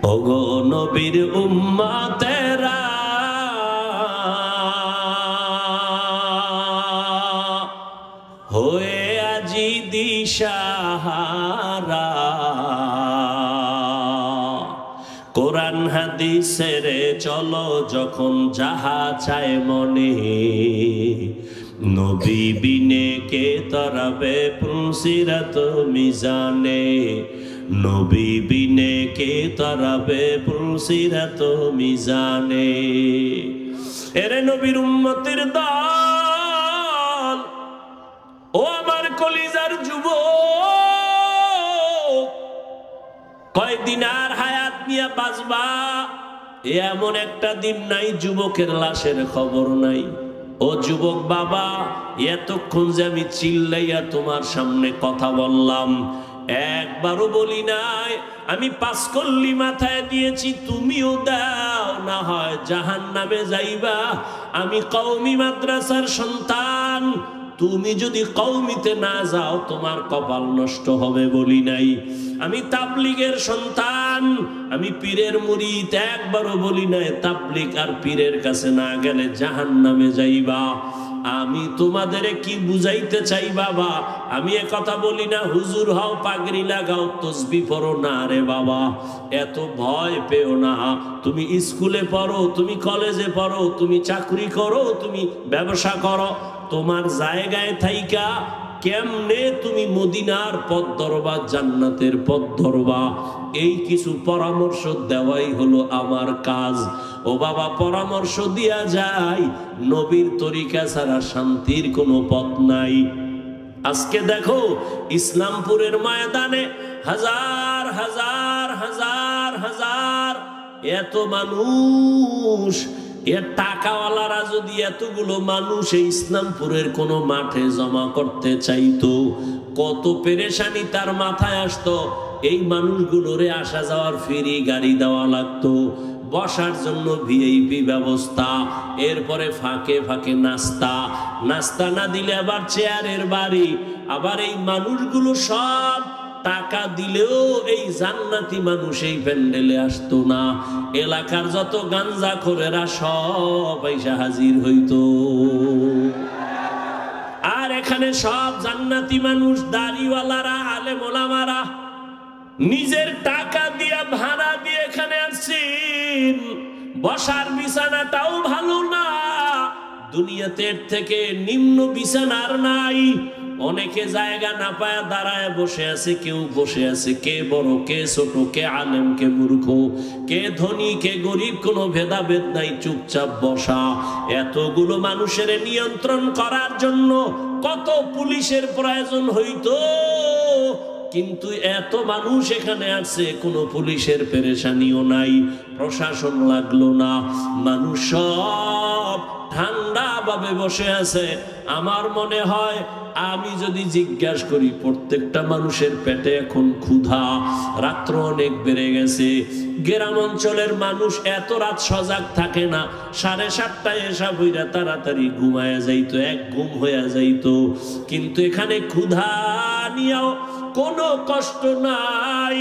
ওগো নবীর উম্মতেরা হয়ে আজি দিশাহারা, কোরআন হাদিসের চলো যখন যাহা চায় মনে, নবী বিনে কে তরাবে পুলসিরাত মিজানে, নবী বিনে কে তরাবে পুলসিরাত মিজানে। এরে নবীর উম্মতের দল, ও আমার কলিজার যুবক, কয়দিন আর হায়াত নিয়ে বাঁচবা এমন একটা দিন নাই যুবকের লাশের খবর নাই। ও যুবক বাবা, এতক্ষণ যে আমি চিল্লাইয়া তোমার সামনে কথা বললাম, একবারও বলি নাই আমি 5 কল্লি মাথায় দিয়েছি তুমিও দাও, না হয় জাহান্নামে যাইবা। আমি কওমি মাদ্রাসার সন্তান, তুমি যদি কওমিতে না যাও তোমার কপাল নষ্ট হবে বলি নাই। আমি তাবলীগের সন্তান, আমি পীরের মুরিদ, একবারও বলি নাই তাবলীগ আর পীরের কাছে না গেলে জাহান্নামে যাইবা। আমি তোমাদের কি বুঝাইতে চাই বাবা, আমি এ কথা বলি না হুজুর হও, পাগড়ি লাগাও, তসবিহ পড়ো না রে বাবা, এত ভয় পেও না। তুমি স্কুলে পড়ো, তুমি কলেজে পড়ো, তুমি চাকরি করো, তুমি ব্যবসা করো, তোমার জায়গায় থাইকা কেমনে তুমি মদিনার পথ ধরবা, জান্নাতের পথ ধরবা, এই কিছু পরামর্শ দেওয়াই হলো আমার কাজ। ও বাবা, পরামর্শ দিয়া যায়, নবীর তরিকা ছাড়া শান্তির কোনো পথ নাই। আজকে দেখো ইসলামপুরের ময়দানে হাজার হাজার হাজার হাজার এত মানুষ, এর টাকাওয়ালারা যদি এতগুলো মানুষ এই ইসলামপুরের কোনো মাঠে জমা করতে চাইতো, কত পেরেশানি তার মাথায় আসতো। এই মানুষগুলোরে আসা যাওয়ার ফ্রি গাড়ি দেওয়া লাগতো, বসার জন্য ভিআইপি ব্যবস্থা, এরপরে ফাঁকে ফাঁকে নাস্তা, নাস্তা না দিলে আবার চেয়ারের বাড়ি। আবার এই মানুষগুলো সব টাকা দিলেও এই জান্নাতি মানুষ এই প্যান্ডেলে আসতো না। এলাকার যত গাঞ্জাখোরেরা সব এসে হাজির হইতো, আর এখানে সব জান্নাতি মানুষ, দাড়িওয়ালারা, আলেম ওলামারা নিজের টাকা দিয়া ভাড়া দিয়ে এখানে আসছেন। বসার বিছানাটাও ভালো না, দুনিয়াতে এর থেকে নিম্ন বিছানার নাই। অনেকে জায়গা না পায় দাঁড়ায় বসে আছে, কেউ বসে আছে, কে বড় কে ছোট, কে আলেম কে মূর্খ, কে ধনী কে গরিব, কোনো ভেদাভেদ নাই, চুপচাপ বসা। এতগুলো মানুষের নিয়ন্ত্রণ করার জন্য কত পুলিশের প্রয়োজন হইতো, কিন্তু এত মানুষ এখানে আছে, কোনো পুলিশের পেরেশানিও নাই, প্রশাসন লাগলো না, মানুষ সব ঠান্ডা ভাবে বসে আছে। আমার মনে হয় আমি যদি জিজ্ঞাসা করি, প্রত্যেকটা মানুষের পেটে এখন ক্ষুধা, রাত্র অনেক বেড়ে গেছে। গ্রাম অঞ্চলের মানুষ এত রাত সজাগ থাকে না, 7:30টায় এসা বইরা তাড়াতাড়ি ঘুমায়া যাইতো, এক ঘুম হইয়া যাইতো। কিন্তু এখানে ক্ষুধা নিয়েও কোনো কষ্ট নাই।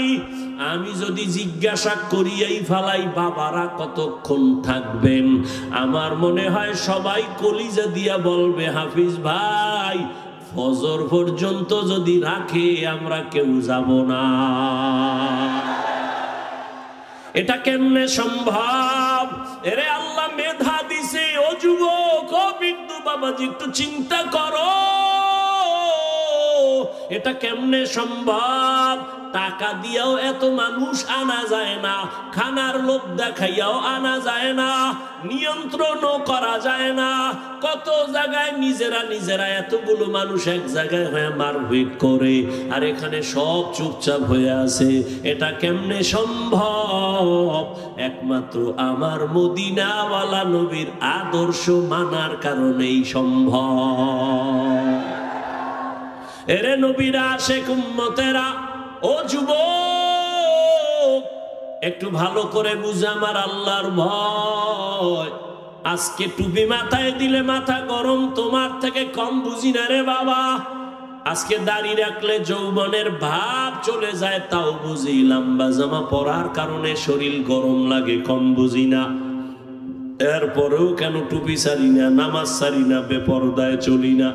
আমি যদি জিজ্ঞাসা করিয়াই ফালাই বাবারা কতক্ষণ থাকবেন, আমার মনে হয় সবাই কলিজা দিয়া বলবে, হাফিজ ভাই ফজর পর্যন্ত যদি রাখে আমরা কেউ যাব না। এটা কেমনে সম্ভব? এরে আল্লাহ মেধা দিছে। ও যুবক, ও বিদ্যু বাবাজি, একটু চিন্তা করো, এটা কেমনে সম্ভব? টাকা দিয়াও এত মানুষ আনা যায় না, খানার লোভ দেখাইয়াও আনা যায় না, নিয়ন্ত্রণও করা যায় না। কত জায়গায় নিজেরা নিজেরা এতগুলো মানুষ এক জায়গায় হয়ে মারপিট করে, আর এখানে সব চুপচাপ হয়ে আছে। এটা কেমনে সম্ভব? একমাত্র আমার মদিনাওয়ালা নবীর আদর্শ মানার কারণেই সম্ভব। এরে নবীরা আশেক উম্মতেরা, ও যুবক একটু ভালো করে বুঝে আমার আল্লাহর ভয়। আজকে টুপি মাথায় দিলে মাথা গরম, তোমার থেকে কম বুঝি না রে বাবা। আজকে দাড়ি রাখলে যৌবনের ভাব চলে যায়, তাও বুঝি লম্বা জামা পরার কারণে শরীর গরম লাগে, কম বুঝি না। এরপরেও কেন টুপি ছাড়ি না, নামাজ ছাড়ি না, বেপরদায় চলি না।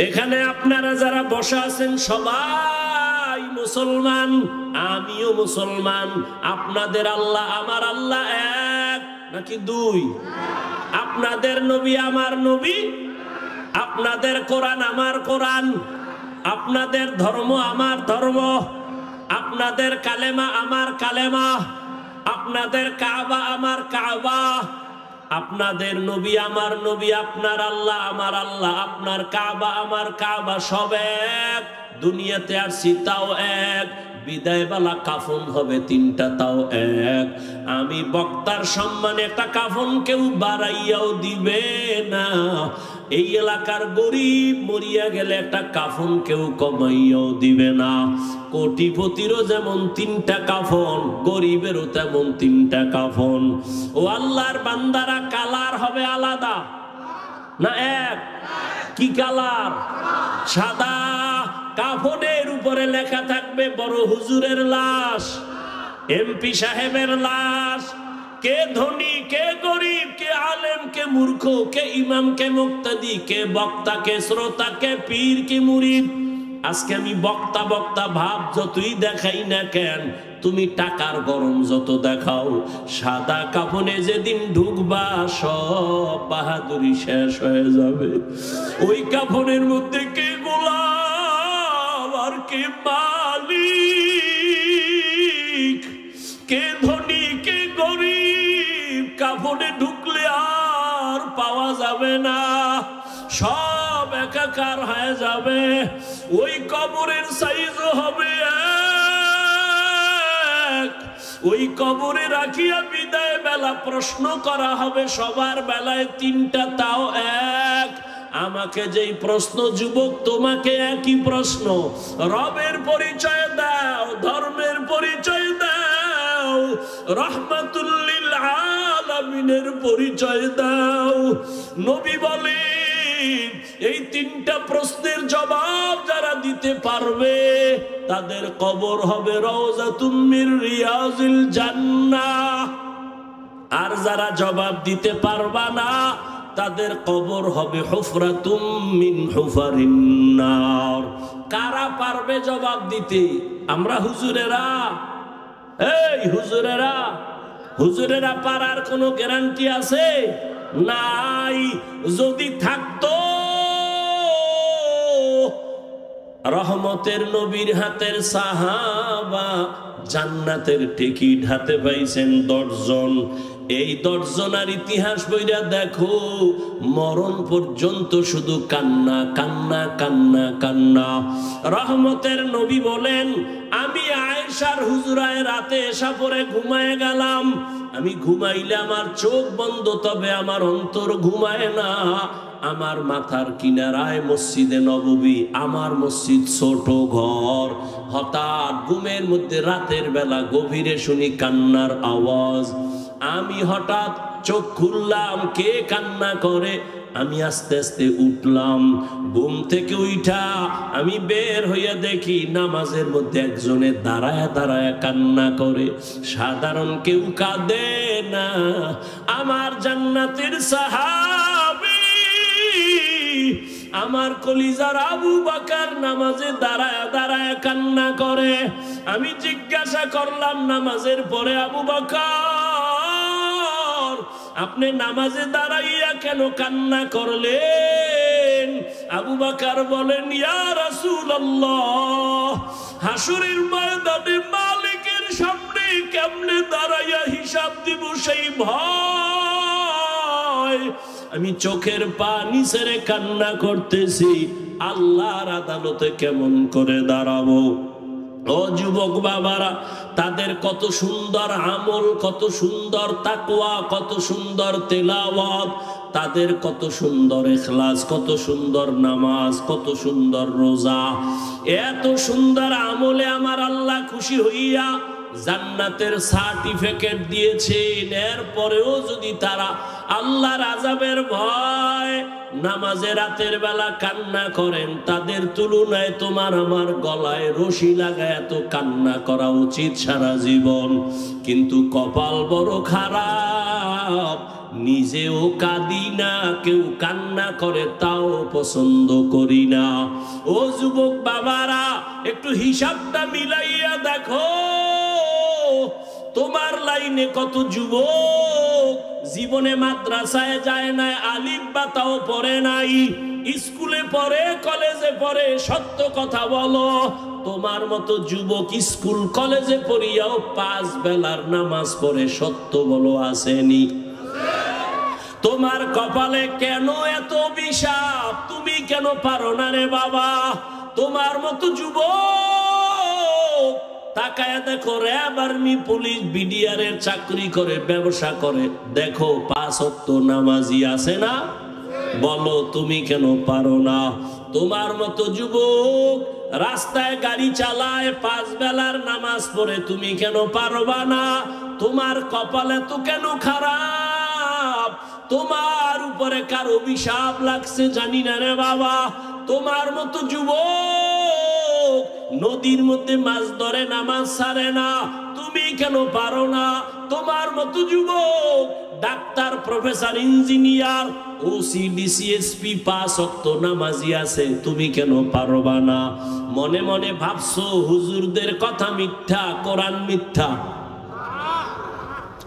এখানে আপনারা যারা বসা আছেন সবাই মুসলমান, আমিও মুসলমান। আপনাদের আল্লাহ আমার আল্লাহ এক নাকি দুই? আপনাদের নবী আমার নবী, আপনাদের কোরআন আমার কোরআন, আপনাদের ধর্ম আমার ধর্ম, আপনাদের কালেমা আমার কালেমা, আপনাদের কাবা আমার কাবা, আপনাদের নবী আমার নবী, আপনার আল্লাহ আমার আল্লাহ, আপনার কাবা আমার কাবা, সব এক। দুনিয়াতে আসছি তাও এক, বিদায় বেলা কাফন হবে তিনটা তাও এক। আমি বক্তার সম্মানে একটা কাফন কেউ বাড়াইয়াও দিবে না। এই এলাকার গরিব মরিয়া গেলে একটা কাফন কেউ কমাইয়াও দিবে না। কোটিপতিরও যেমন তিনটা কাফন, গরিবেরও তেমন তিনটা কাফন। ও আল্লাহর বান্দারা, কালার হবে আলাদা না এক? কি কালার? সাদা। কাফনের উপরে লেখা থাকবে বড় হুজুরের লাশ, এমপি সাহেবের লাশ। কে ধনী, কে গরিব, কে আলেম, কে মূর্খ, কে ইমাম, কে মুক্তাদি, কে বক্তা, কে শ্রোতা, কে পীর, কে মুরিদ। আজকে আমি বক্তা বক্তা ভাব যতই দেখাই না কেন, তুমি টাকার গরম যত দেখাও, সাদা কাফনে যেদিন ঢুকবা সব বাহাদুরি শেষ হয়ে যাবে। ওই কাফনের মধ্যে কে গোলাম আর কে মালিক, কে ধনী, কে গরিব, কাফনে ঢুকলে আর পাওয়া যাবে না, সব একাকার হয়ে যাবে। ওই কবরের সাইজও হবে এক। ওই কবরে রাখিয়া বিদায় বেলা প্রশ্ন করা হবে সবার বেলায় তিনটা তাও এক। আমাকে যেই প্রশ্ন যুবক, তোমাকে একই প্রশ্ন। রবের পরিচয় দাও, ধর্মের পরিচয় দাও, রহমাতুল লিল আলামিনের পরিচয় দাও। নবী বলেন এই তিনটা প্রশ্নের জবাব যারা দিতে পারবে তাদের কবর হবে রওজাতুম মির রিয়াজিল জান্নাহ। আর যারা জবাব দিতে পারবা না তাদের কবর হবে হুফরাতুম মিন হুফারিন নার। কারা পারবে জবাব দিতে? আমরা হুজুরেরা। এই হুজুরেরা, হুজুরেরা পারার কোনো গ্যারান্টি আছে? নাই। যদি থাকতো রহমতের নবীর হাতের সাহাবা জান্নাতের টিকিট হাতে পাইছেন 10 জন। এই 10 জনের ইতিহাস বইরা দেখো, মরণ পর্যন্ত শুধু কান্না কান্না কান্না কান্না। রহমতের নবী বলেন, আমি আয়েশার হুজরায় রাতে এসা পরে ঘুমায় গেলাম। আমি ঘুমাইলে আমার চোখ বন্ধ, তবে আমার অন্তর ঘুমায় না। আমার মাথার কিনারায় মসজিদে নববী, আমার মসজিদ ছোট ঘর। হঠাৎ ঘুমের মধ্যে রাতের বেলা গভীরে শুনি কান্নার আওয়াজ। আমি হঠাৎ চোখ খুললাম, কে কান্না করে? আমি আস্তে আস্তে উঠলাম। ঘুম থেকে উঠা আমি বের হইয়া দেখি নামাজের মধ্যে একজনে দাঁড়ায় দাঁড়ায় কান্না করে। সাধারণ কেউ কাঁদে না, আমার জান্নাতের সাহাবী আমার কলিজার আবু বকর নামাজে দাঁড়ায় দাঁড়ায় কান্না করে। আমি জিজ্ঞাসা করলাম নামাজের পরে, আবু বকর আপনি নামাজে দাঁড়াইয়া কেন কান্না করলেন? আবু বকর বলেন, ইয়া রাসূলুল্লাহ, হাসরের ময়দানে মালিকের সামনে কেমনে দাঁড়াইয়া হিসাব দিব সেই ভয়। আমি চোখের পানি ছেড়ে কান্না করতেছি, আল্লাহর আদালতে কেমন করে দাঁড়াবো। ও যুবক বাবারা, তাদের কত সুন্দর আমল, কত সুন্দর তাকওয়া, কত সুন্দর তেলাওয়াত, তাদের কত সুন্দর ইখলাস, কত সুন্দর নামাজ, কত সুন্দর রোজা। এত সুন্দর আমলে আমার আল্লাহ খুশি হইয়া জান্নাতের সার্টিফিকেট দিয়েছেন। এরপরেও যদি তারা আল্লাহর আযাবের ভয় নামাজে রাতের বেলা কান্না করেন, তাদের তুলনায় তোমার আমার গলায় রশি লাগায় এত কান্না করা উচিত সারা জীবন। কিন্তু কপাল বড় খারাপ, নিজেও কাঁদি না, কেউ কান্না করে তাও পছন্দ করি না। ও যুবক বাবারা, একটু হিসাবটা মিলাইয়া দেখো, তোমার লাইনে কত যুবক জীবনে মাদ্রাসায় যায় না, আলিফ বা তাও পড়ে নাই, স্কুলে পড়ে, কলেজে পড়ে। সত্য কথা বলো, তোমার মতো যুবক স্কুল কলেজে পড়িয়াও 5 বেলার নামাজ পড়ে, সত্য বলো আসেনি? তোমার কপালে কেন এত অভিশাপ? তুমি কেন পারো না রে বাবা? তোমার মতো যুবক তাকায় দেখো, র্যাব, আর্মি, পুলিশ, বিডিআর এর চাকরি করে, ব্যবসা করে, দেখো 5 ওয়াক্ত নামাজি আছে না? বলো তুমি কেন পারো না? তোমার মতো যুবক রাস্তায় গাড়ি চালায়, 5 বেলার নামাজ পড়ে, তুমি কেন পারবা না? তোমার কপালে তো কেন খারাপ? তোমার উপরে কার অভিশাপ লাগছে জানি না রে বাবা। তোমার মতো যুবক নদীর মধ্যে মাছ ধরে, নামাজ ছাড়ে না, তুমি কেন পারো না? তোমার মতো যুবক doctor, professor, engineer, OC, DC, SP, 5 ওয়াক্ত নামাজি আছে, তুমি কেন পারবা না? মনে মনে ভাবছো হুজুরদের কথা মিথ্যা, কোরআন মিথ্যা।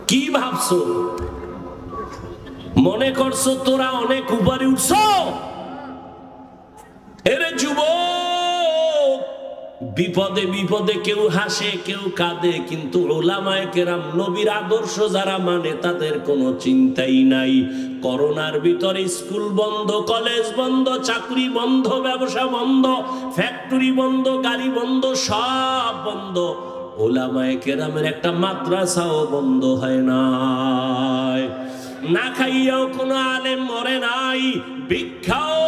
কি ভাবছো? মনে করছো তোরা অনেক উপরে উঠছো? এরে যুবক, বিপদে বিপদে কেউ হাসে, কেউ কাঁদে, কিন্তু উলামায়ে কেরাম, নবীর আদর্শ যারা মানে তাদের কোনো চিন্তাই নাই। করোনার ভিতরে স্কুল বন্ধ, কলেজ বন্ধ, চাকরি বন্ধ, ব্যবসা বন্ধ, ফ্যাক্টরি বন্ধ, গাড়ি বন্ধ, সব বন্ধ। উলামায়ে কেরামের একটা মাদ্রাসাও বন্ধ হয় নাই। না খাইয়াও কোনো আলেম মরে নাই, ভিক্ষাও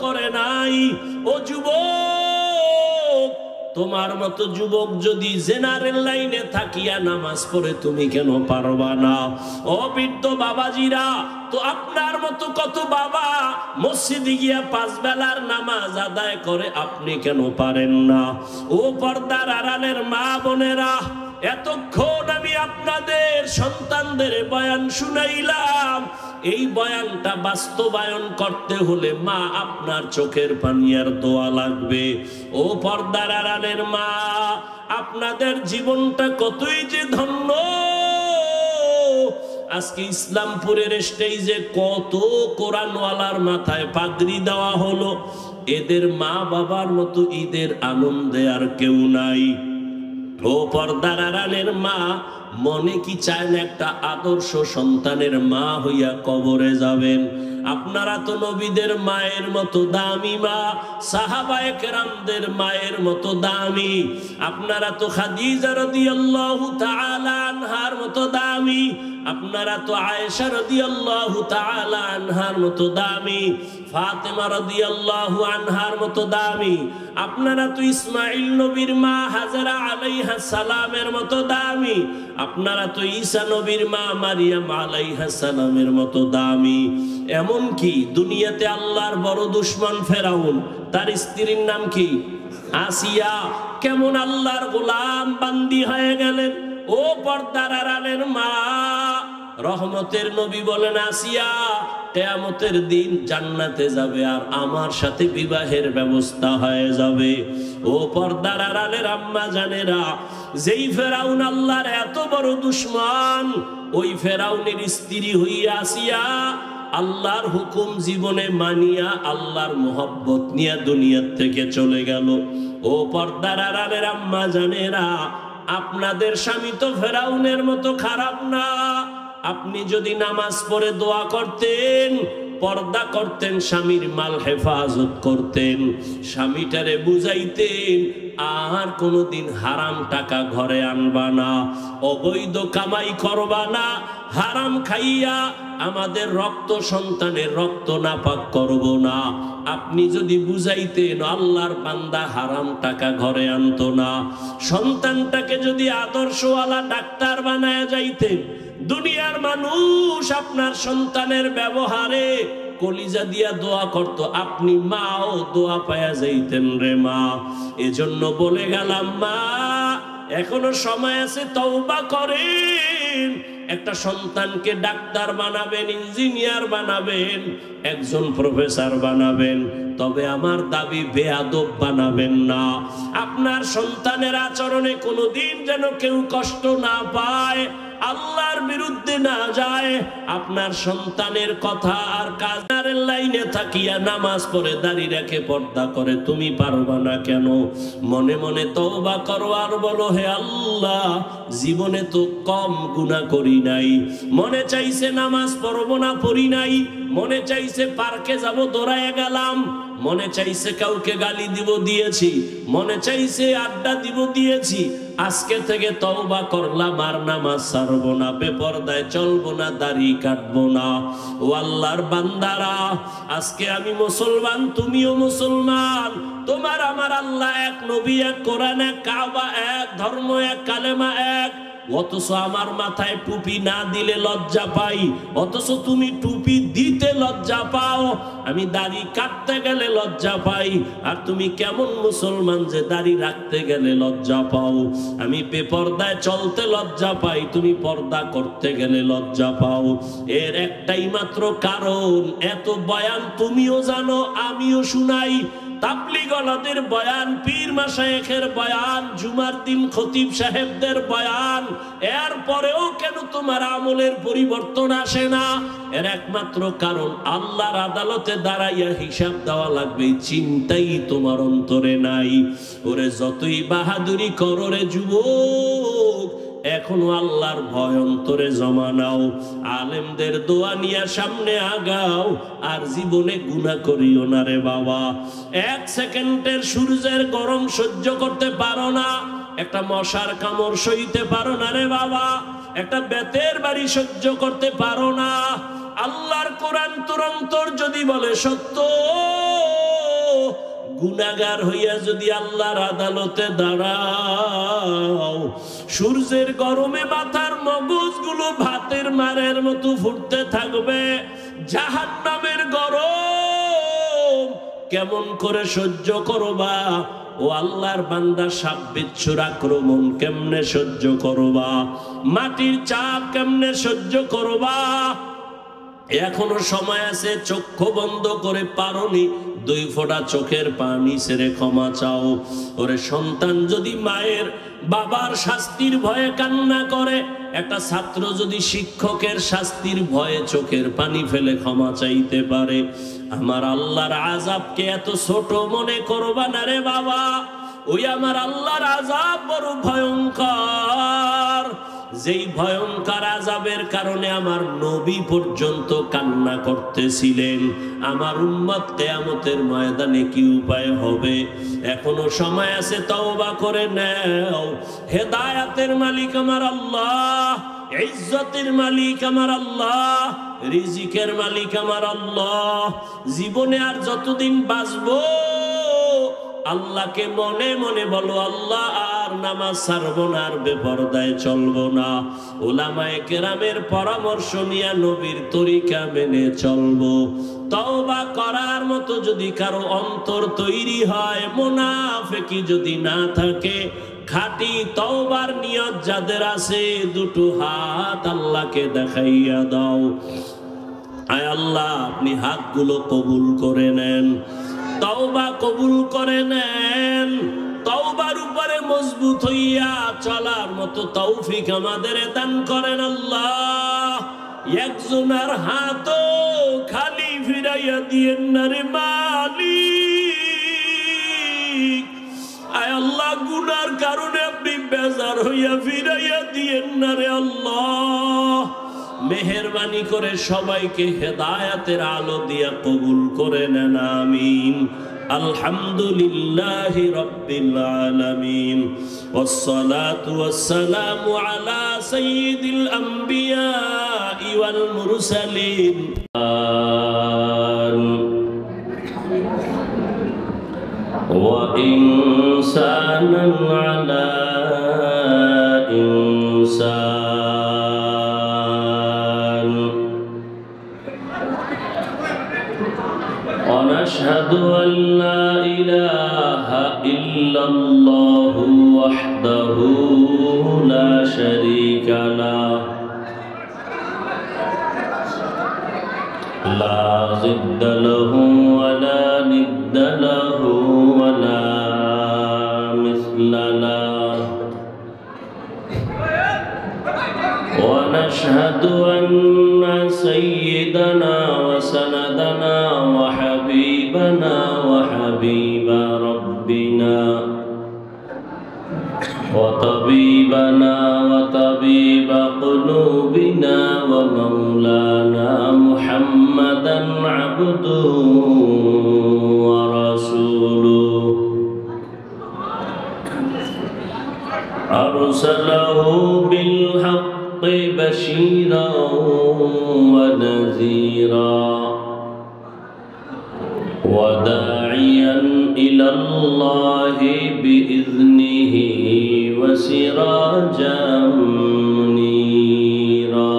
করে নাই। ও যুবক, তোমার মতো যুবক যদি জেনারেল লাইনে থাকিয়া নামাজ পড়ে, তুমি কেন পারবা না? ও বৃদ্ধ বাবাজিরা, তো আপনার মতো কত বাবা মসজিদে গিয়া 5 বেলার নামাজ আদায় করে, আপনি কেন পারেন না? ও পর্দার আড়ালের মা বোনেরা, এতক্ষণ আমি আপনাদের সন্তানদের বয়ান শুনাইলাম। এই বয়ানটা বাস্তবায়ন করতে হলে মা আপনার চোখের পানি আর দোয়া লাগবে। ও পর্দার আড়ালের মা, আপনাদের জীবনটা কতই যে ধন্য। আজকে ইসলামপুরের স্টেজে কত কোরআনওয়ালার মাথায় পাগড়ি দেওয়া হলো, এদের মা বাবার মতো ঈদের আনন্দে আর কেউ নাই। ও পর্দার আড়ালের মা, মনে কি চায় না একটা আদর্শ সন্তানের মা হইয়া কবরে যাবেন? আপনারা তো নবীদের মায়ের মতো দামি মা, সাহাবায়ে কেরামদের মায়ের মতো দামি। আপনারা তো খাদিজা রাদিয়াল্লাহু তাআলা আনহার মতো দামি। আপনারা তো আয়েশা রাদিয়াল্লাহু তাআলা আনহার মতো দামি, ফাতেমা রাদিয়াল্লাহু আনহার মতো দামি। আপনারা তো ইসমাঈল নবীর মা হাজেরা আলাইহাস সালামের মতো দামি। আপনারা তো ঈসা নবীর মা মারিয়াম আলাইহাস সালামের মতো দামি। এমন কি দুনিয়াতে আল্লাহর বড় দুশমন ফেরাউন, তার স্ত্রীর নাম কি? আসিয়া। কেমন আল্লাহর গোলাম বান্দি হয়ে গেলেন। ও পর্দার আড়ালের মা, রহমতের নবী বলেন, আসিয়া কিয়ামতের দিন জান্নাতে যাবে আর আমার সাথে বিবাহের ব্যবস্থা হয়ে যাবে। ও পর্দার আড়ালের আম্মা জানেরা, যেই ফেরাউন আল্লাহর এত বড় দুশমন, ওই ফেরাউনের স্ত্রী হইয়া আসিয়া আল্লাহর হুকুম জীবনে মানিয়া আল্লাহর মোহব্বত নিয়ে দুনিয়ার থেকে চলে গেল। ও পর্দার আড়ালের আম্মা জানেরা, আপনাদের স্বামী তো ফেরাউনের মতো খারাপ না। আপনি যদি নামাজ পড়ে দোয়া করতেন, পর্দা করতেন, স্বামীর মাল হেফাজত করতেন, স্বামীটারে বুঝাইতেন আর কোনোদিন হারাম টাকা ঘরে আনবা না, অবৈধ কামাই করবা না, হারাম খাইয়া আমাদের রক্ত সন্তানের রক্ত নাপাক করব না। আপনি যদি বুঝাইতেন, আল্লাহর বান্দা হারাম টাকা ঘরে আনতো না। সন্তানটাকে যদি আদর্শওয়ালা ডাক্তার বানায় যাইতেন, দুনিয়ার মানুষ আপনার সন্তানের ব্যবহারে কলিজা দিয়া দোয়া করত, আপনি মাও দোয়া পায়া যাইতেন রে মা। এজন্য বলে গেলাম মা, এখনো সময় আছে, তওবা করেন। একটা সন্তানকে ডাক্তার বানাবেন, ইঞ্জিনিয়ার বানাবেন, একজন প্রফেসর বানাবেন, তবে আমার দাবি বেয়াদব বানাবেন না। আপনার সন্তানের আচরণে কোনোদিন যেন কেউ কষ্ট না পায়, আল্লাহর বিরুদ্ধে না যায়। আপনার সন্তানের কথা আর কাজের লাইনে থাকিয়া নামাজ পড়ে দাড়ি রেখে পর্দা করে, তুমি পারবা না কেন? মনে মনে তওবা করো আর বলো, হে আল্লাহ, জীবনে তো কম গুনাহ করি নাই। মনে চাইছে নামাজ পড়বো না, পড়ি নাই। মনে চাইছে পার্কে যাব, দৌড়ায় গেলাম। মনে চাইছে কাউকে গালি দিব, দিয়েছি। মনে চাইছে আড্ডা দিব, দিয়েছি। আজকে থেকে তওবা করলাম, আর নামাজ ছাড়বো না, বেপরদায় চলবো না, দাড়ি কাটবো না। ও আল্লাহর বান্দারা, আজকে আমি মুসলমান, তুমিও মুসলমান। তোমার আমার আল্লাহ এক, নবী এক, কোরআন এক, কাবা এক, ধর্ম এক, কালেমা এক। অথচ আমার মাথায় টুপি না দিলে লজ্জা পাই, অথচ তুমি টুপি দিতে লজ্জা পাও। আমি দাড়ি কাটতে গেলে লজ্জা পাই, আর তুমি কেমন মুসলমান যে দাড়ি রাখতে গেলে লজ্জা পাও? আমি বেপরদায় চলতে লজ্জা পাই, তুমি পর্দা করতে গেলে লজ্জা পাও। এর একটাই মাত্র কারণ, এত বয়ান তুমিও জানো, আমিও শুনাই। তাবলীগওয়ালাদের বয়ান, পীর মাশায়েখের বয়ান, জুমার দিন খতিব সাহেবদের বয়ান, এর পরেও কেন তোমার আমলের পরিবর্তন আসে না? এর একমাত্র কারণ, আল্লাহর আদালতে দাঁড়াইয়া হিসাব দেওয়া লাগবে, চিন্তাই তোমার অন্তরে নাই। ওরে যতই বাহাদুরি করো রে যুবক, এখনো আল্লাহর ভয় অন্তরে জমা নাও। আলেমদের দোয়া নিয়ে সামনে আগাও, আর জীবনে গুনাহ করিও না রে বাবা। এক সেকেন্ডের সূর্যের গরম সহ্য করতে পারো না, একটা মশার কামড় সইতে পারো না রে বাবা, একটা বেতের বাড়ি সহ্য করতে পারো না। আল্লাহর কোরআন তুরন্তর যদি বলে সত্য, গুনাহগার হইয়া যদি আল্লাহর আদালতে দাঁড়াও, সূর্যের গরমে মাথার মগজগুলো ভাতের মারের মতো ফুটতে থাকবে। জাহান্নামের গরম কেমন করে সহ্য করবা? ও আল্লাহর বান্দা, সাপ বিচ্ছুর আক্রমণ কেমনে সহ্য করবা? মাটির চাপ কেমনে সহ্য করবা? এখনো সময় আছে, চক্ষু বন্ধ করে পারোনি, 2 ফোঁটা চোখের পানি ছেড়ে ক্ষমা চাও। ওরে সন্তান যদি মায়ের বাবার শাস্তির ভয়ে কান্না করে, একটা ছাত্র যদি শিক্ষকের শাস্তির ভয়ে চোখের পানি ফেলে ক্ষমা চাইতে পারে, আমার আল্লাহর আযাবকে এত ছোট মনে করবা না রে বাবা। ওই আমার আল্লাহর আযাব বড় ভয়ঙ্কর, যেই ভয়ঙ্কর আযাবের কারণে আমার নবী পর্যন্ত কান্না করতেছিলেন। আমার উম্মত কিয়ামতের ময়দানে কি উপায় হবে? এখনো সময় আছে, তওবা করে নাও। হেদায়েতের মালিক আমার আল্লাহ, ইজ্জতের মালিক আমার আল্লাহ, রিজিকের মালিক আমার আল্লাহ। জীবনে আর যতদিন বাঁচবো, আল্লাহকে মনে মনে বলো, আল্লাহ আর নামাজ ছাড়বো না, আর বেপরদায় চলবো না। উলামায়ে কেরামের পরামর্শ নিয়ে নবীর তরিকা মেনে চলবো। তওবা করার মতো যদি কারো অন্তর তৈরি হয়, মুনাফিকি যদি না থাকে, খাঁটি তওবার নিয়ত যাদের আছে, দুটো হাত আল্লাহকে দেখাইয়া দাও। আয় আল্লাহ, আপনি হাতগুলো কবুল করে নেন, তওবা কবুল করে নেন। তওবার উপরে মজবুত হইয়া চলার মতো তৌফিক আমাদের দান করেন আল্লাহ। একজনের হাতও খালি ফিরাইয়া দিয়েন না রে মালিক। আয় আল্লাহ, গুনার কারণে আপনি বেজার হইয়া ফিরাইয়া দিয়েন না রে আল্লাহ। মেহেরবানি করে সবাইকে হেদায়েতের আলো দিয়া কবুল করে নেন, আমিন। আলহামদুলিল্লাহি রাব্বিল আলামিন, ওয়াসসালাতু ওয়াসসালামু আলা সাইয়্যিদিল আমবিয়া ওয়াল মুরসালিন। ওয়া ইনসানান আলা ইনসান ونشهد أن لا إله إلا الله وحده لا شريك له لا ضد له ولا ند له ولا مثل له ونشهد أن سيدنا وسندنا وحبيبنا وحبيب ربنا وطبيبنا وطبيب قلوبنا ومولانا محمدا عبده ورسوله أرسله بالحق بشيرا ونذيرا وداعيا إلى الله بإذنه وسراجا منيرا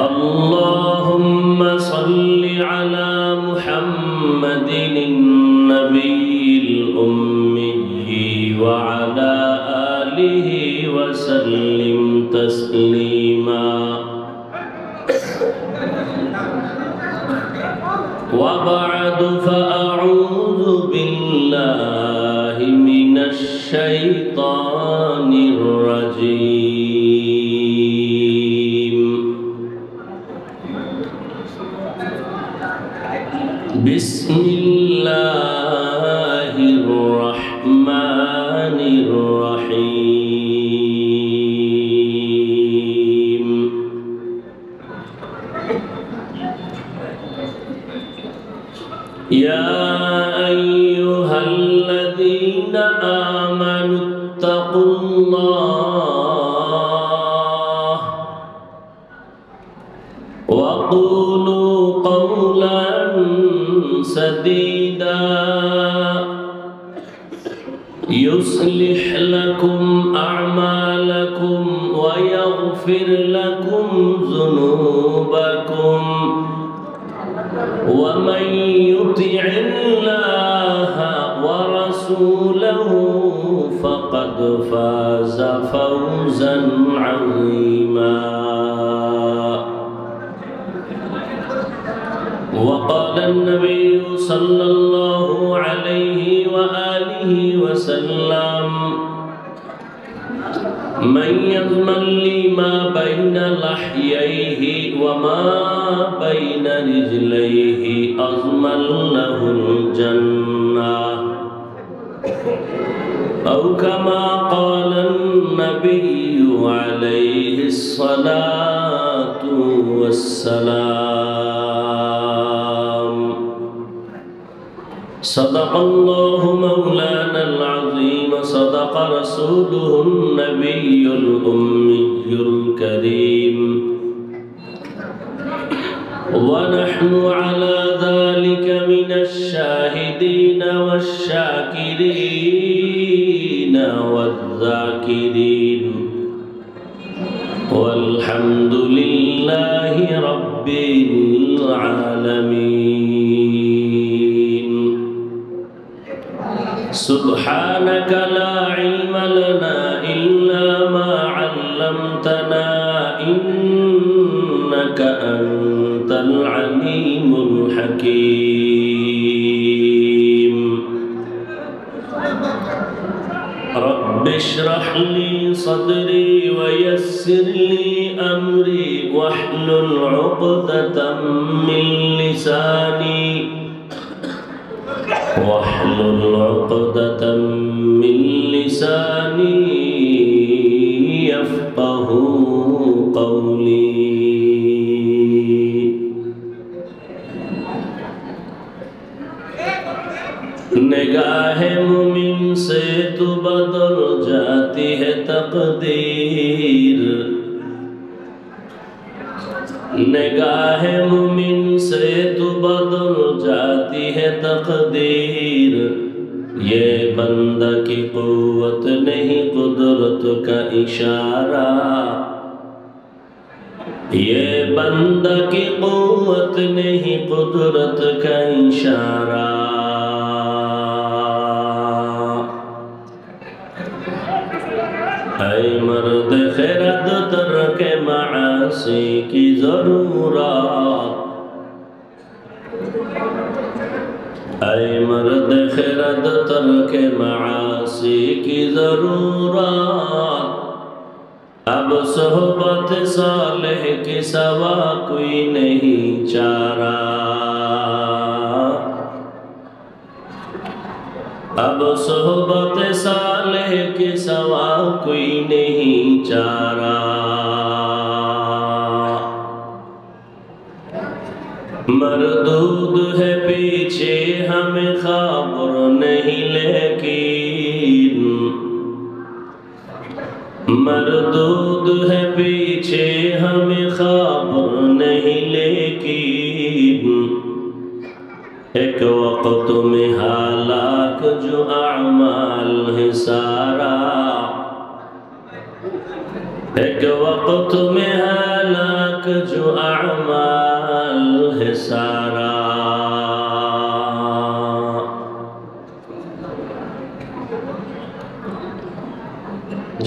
اللهم صل على محمد النبي الأمي وعلى آله وسلم تسليما وبعد فأعوذ بالله من الشيطان الرجيم بسم الله الرحمن الرحيم يا أيها الذين آمنوا اتقوا الله وقولوا قولا سديدا يصلح لكم أعمالكم ويغفر لكم ذنوبكم ومن يطع الله ورسوله فقد فاز فوزا عظيما وقال النبي صلى الله عليه وآله وسلم من يضمن لي ما بين لحييه وما بين رجليه أضمن له الجنة أو كما قال النبي عليه الصلاة والسلام صدق الله مولانا العظيم صدق رسوله النبي الأمي الكريم ونحن على ذلك من الشاهدين والشاكرين والذاكرين والحمد لله رب العالمين سبحانك لا علم لنا إلا ما علمتنا إنك أنت العليم الحكيم رب اشرح لي صدري ويسر لي أمري واحلل عقدة من لساني يفقه قولي निगाह मुमिन से तो बदल जाती है तकदीर, निगाह मुमिन से तो बदल जाती है तकदीर। ये बंदा की कुव्वत नहीं कुदरत का इशारा, ये बंदा की कुव्वत नहीं कुदरत का इशारा। ऐ मर्द खिरद तर्क मासी की जरूरत, ऐ मर्द खिरद तर्क मासी की जरूरत। अब सोहबत सालेह के सवा कोई नहीं चारा। अब सोहबत सालेह के सवा कोई नहीं चारा। मरदूद है पीछे हमें खबर नहीं, लेकिन मरदूद है पीछे हमें खबर नहीं, लेकिन एक वक्त में हालाक जो अमाल है सारा। एक वक्त में हालाक जो अमाल है सारा।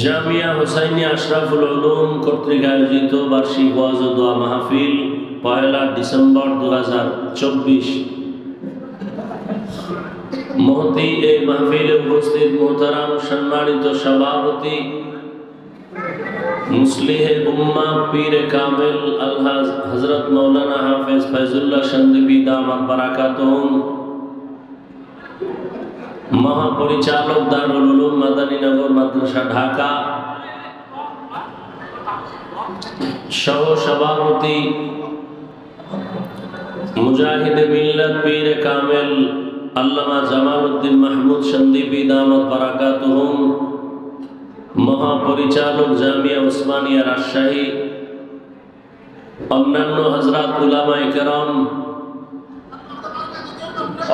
জামিয়া হুসাইনিয়া আশরাফুল উলুম কর্তৃক আয়োজিত বার্ষিক ওয়াজ ও দোয়া মাহফিল 1 ডিসেম্বর 2024। মহতি এই মাহফিলে উপস্থিত মোহতারাম সম্মানিত সভাপতি মুসলিহে উম্মাহ পীরে কামিল আলহাজ হযরত মাওলানা হাফেজ ফয়জুল্লাহ সন্দিবি দামাত বারাকাতুহুম, মহাপরিচালক দারুল উলুম মাদানীনগর মাদ্রাসা ঢাকা, সহ সভাপতি মুজাহিদে মিল্লাত পীরে কামিল আল্লামা জামালউদ্দিন মাহমুদ সন্দিবি দামাত বারাকাতুহুম, মহাপরিচালক জামিয়া উসমানিয়া রাজশাহী, অন্যান্য হযরত উলামায়ে কেরাম,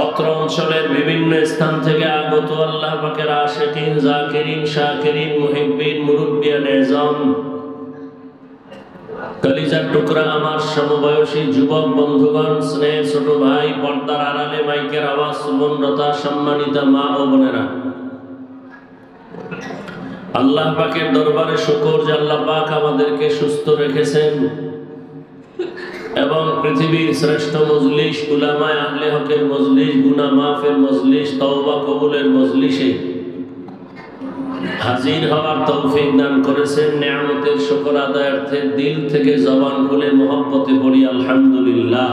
অত্র অঞ্চলের বিভিন্ন স্থান থেকে আগত আল্লাহ পাকের আশিকিন, জাকিরিন, শাকিরিন, মুহিব্বিন, মুরব্বিয়ান এজাম, কলিজার টুকরা আমার সমবয়সী যুবক বন্ধুগণ, স্নেহের ছোট ভাই, পর্দার আড়ালে মাইকের আওয়াজ শ্রবণরতা সম্মানিত মা ও বোনেরা, আল্লাহ পাকের দরবারে শুকর যে আল্লাহ পাক আমাদেরকে সুস্থ রেখেছেন এবং পৃথিবীর শ্রেষ্ঠ মজলিস উলামায়ে আহলে হকের মজলিস, গুনাহ মাফের মজলিস, তওবা কবুলের মজলিসে হাজির হওয়ার তৌফিক দান করেছেন। নিয়ামতের শুকর আদায়ার্থে দিল থেকে জবান খুলে মহব্বতে পড়ি আলহামদুলিল্লাহ।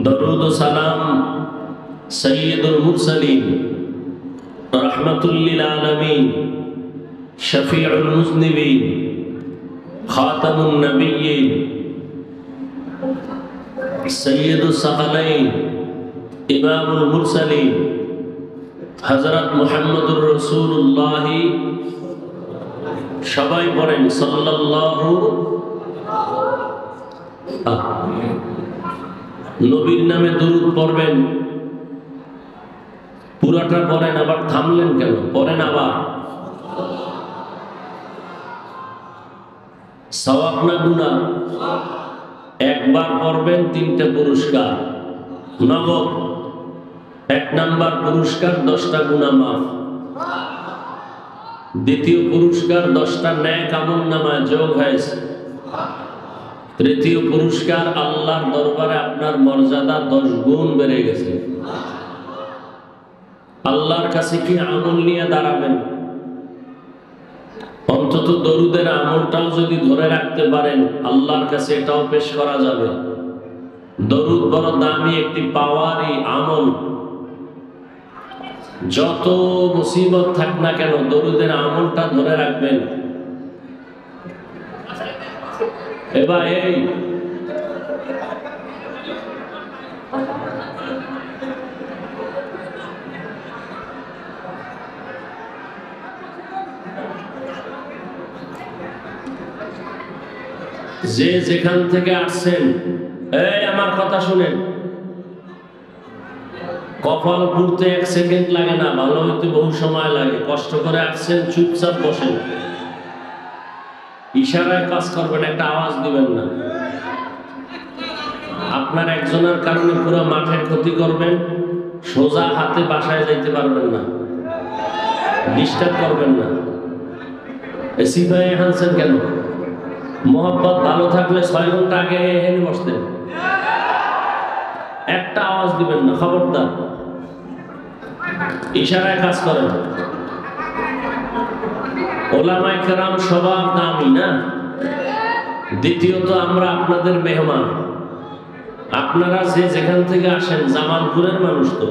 দরুদ ও সালাম সাইয়্যিদুল মুরসালিন রাহমাতুল লিল আলামিন শফিউল মুজনিবিন খাতামুন নবিয়্যিন সাইয়্যিদুস সাকালাইন ইমামুল মুরসালিন হযরত মুহাম্মদুর রাসূলুল্লাহ, সবাই পড়েন সাল্লাল্লাহু। নবীর নামে দুরূদ পড়বেন, পুরাটা পড়েন, আবার থামলেন কেন? পড়েন আবার। সওয়াব না গুনাহ? একবার পড়বেন 3টে পুরস্কার নগদ। 1 নাম্বার পুরস্কার 10টা গুনাহ মাফ, দ্বিতীয় পুরস্কার 10টা নেক আমল নামায় যোগ হয়েছে, তৃতীয় পুরস্কার আল্লাহর দরবারে আপনার মর্যাদা 10 গুণ বেড়ে গেছে। আল্লাহর কাছে কি আমল নিয়ে দাঁড়াবেন? অন্তত দরুদের আমলটাও যদি ধরে রাখতে পারেন আল্লাহর কাছে এটাও পেশ করা যাবে। দরুদ বড় দামি একটি পাওয়ারই আমল। যত মুসিবত থাক না কেন দরুদের আমলটা ধরে রাখবেন। এবার এই যে যেখান থেকে আসছেন, এই আমার কথা শুনেন, কপাল পুড়তে 1 সেকেন্ড লাগে না, ভালো হইতে বহু সময় লাগে। কষ্ট করে আসছেন, চুপচাপ বসেন। ইশারায় কাজ করবেন, একটা আওয়াজ দিবেন না। আপনার একজনের কারণে পুরো মাঠের ক্ষতি করবেন, সোজা হাতে বাসায় যাইতে পারবেন না, ডিস্টার্ব করবেন না। সিপাহী হানছেন কেন? মোহাব্বত ভালো থাকলে 6 ঘন্টা আগে এখানে বসতেন। একটা আওয়াজ দিবেন না, খবরদার। ইশারায় কাজ করেন। ওলামায়ে কেরাম সবার দামি না। দ্বিতীয়ত আমরা আপনাদের মেহমান। আপনারা যেখান থেকে আসেন জামালপুরের মানুষ তো,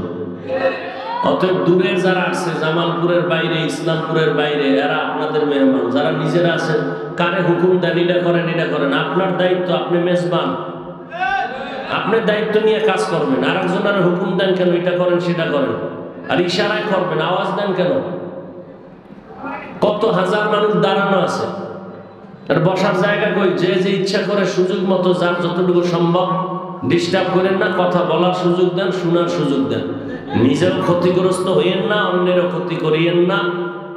অতএব দূরের যারা আসছে জামালপুরের বাইরে, ইসলামপুরের বাইরে, এরা আপনাদের মেহমান। যারা নিজেরা আছেন, কারে হুকুম দেন এটা করেন এটা করেন, আপনার দায়িত্ব, আপনি মেজবান, আপনার দায়িত্ব নিয়ে কাজ করবেন। আর একজনের হুকুম দেন কেন, এটা করেন সেটা করেন, আর ইশারায় করবেন, আওয়াজ দেন কেন? কত হাজার মানুষ দাঁড়ানো আছে, আর বসার জায়গা কই? যে যে ইচ্ছা করে সুযোগ মতো, যার যতটুকু সম্ভব, ডিস্টার্ব করেন না, কথা বলার সুযোগ দেন, শোনার সুযোগ দেন। নিজেও ক্ষতিগ্রস্ত হইয়েন না, অন্যেরও ক্ষতি করিয়েন না।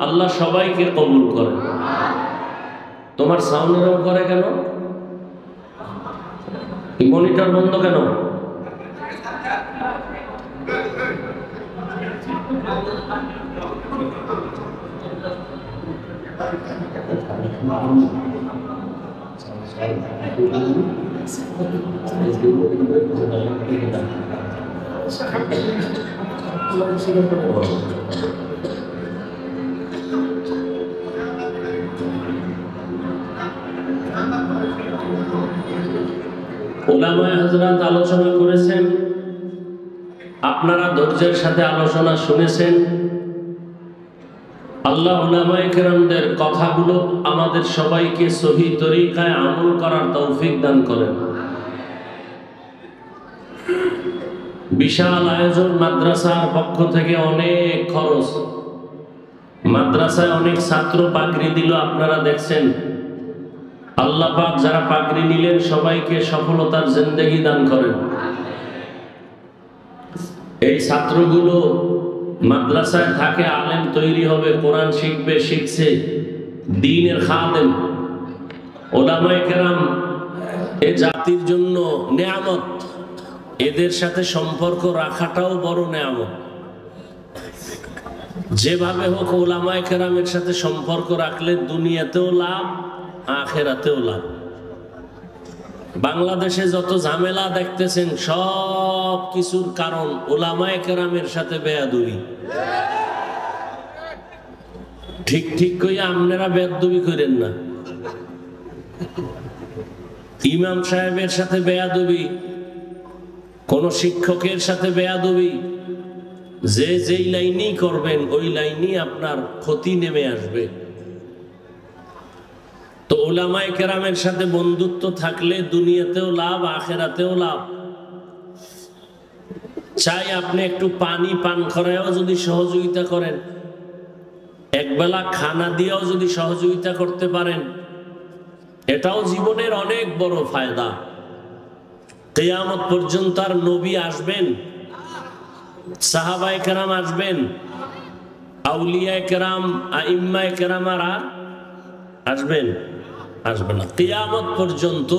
আল্লাহ সবাইকে কবুল করেন। তোমার সাউন্ড এরকম করে কেন? মনিটর বন্ধ কেন? উলামায়ে হযরত আলোচনা করেছেন, আপনারা ধৈর্যের সাথে আলোচনা শুনেছেন। আল্লাহ উলামায়ে কেরামদের কথাগুলো আমাদের সবাইকে সহি তরিকায় আমল করার তৌফিক দান করেন। বিশাল আয়োজন, মাদ্রাসার পক্ষ থেকে অনেক খরচ, মাদ্রাসায় অনেক ছাত্র পাগড়ি দিল, আপনারা দেখছেন। আল্লাহ পাক যারা পাগড়ি নিলেন সবাইকে সফলতার জিন্দেগি দান করেন। এই ছাত্রগুলো মাদ্রাসায় থাকে, আলেম তৈরি হবে, কোরআন শিখবে, শিখছে, দ্বীনের খাদেম। উলামায়ে কেরাম এ জাতির জন্য নেয়ামত। এদের সাথে সম্পর্ক রাখাটাও বড় নেয়ামত। যেভাবে হোক উলামায়ে কেরামের সাথে সম্পর্ক রাখলে দুনিয়াতেও লাভ, আখিরাতেও লাভ। বাংলাদেশে যত ঝামেলা দেখতেছেন সব কিছুর কারণ উলামায়ে কেরামের সাথে বেয়াদবি। ঠিক ঠিক কইয়া আপনারা বেয়াদবি করেন না। ইমাম সাহেবের সাথে বেয়াদবি, কোন শিক্ষকের সাথে বেয়াদবি, যে যেই লাইনেই করবেন ওই লাইনেই আপনার ক্ষতি নেমে আসবে। তো উলামায়ে কেরামের সাথে বন্ধুত্ব থাকলে দুনিয়াতেও লাভ, আখিরাতেও লাভ। চাই আপনি একটু পানি পান করায়ও যদি সহযোগিতা করেন, একবেলা খানা দিয়েও যদি সহযোগিতা করতে পারেন, এটাও জীবনের অনেক বড় ফায়দা। কিয়ামত পর্যন্ত আর নবী আসবেন, সাহাবায়ে কেরাম আসবেন, আউলিয়ায়ে কেরাম, আইম্মায়ে কেরাম আর আসবেন? আসবে না। কিয়ামত পর্যন্ত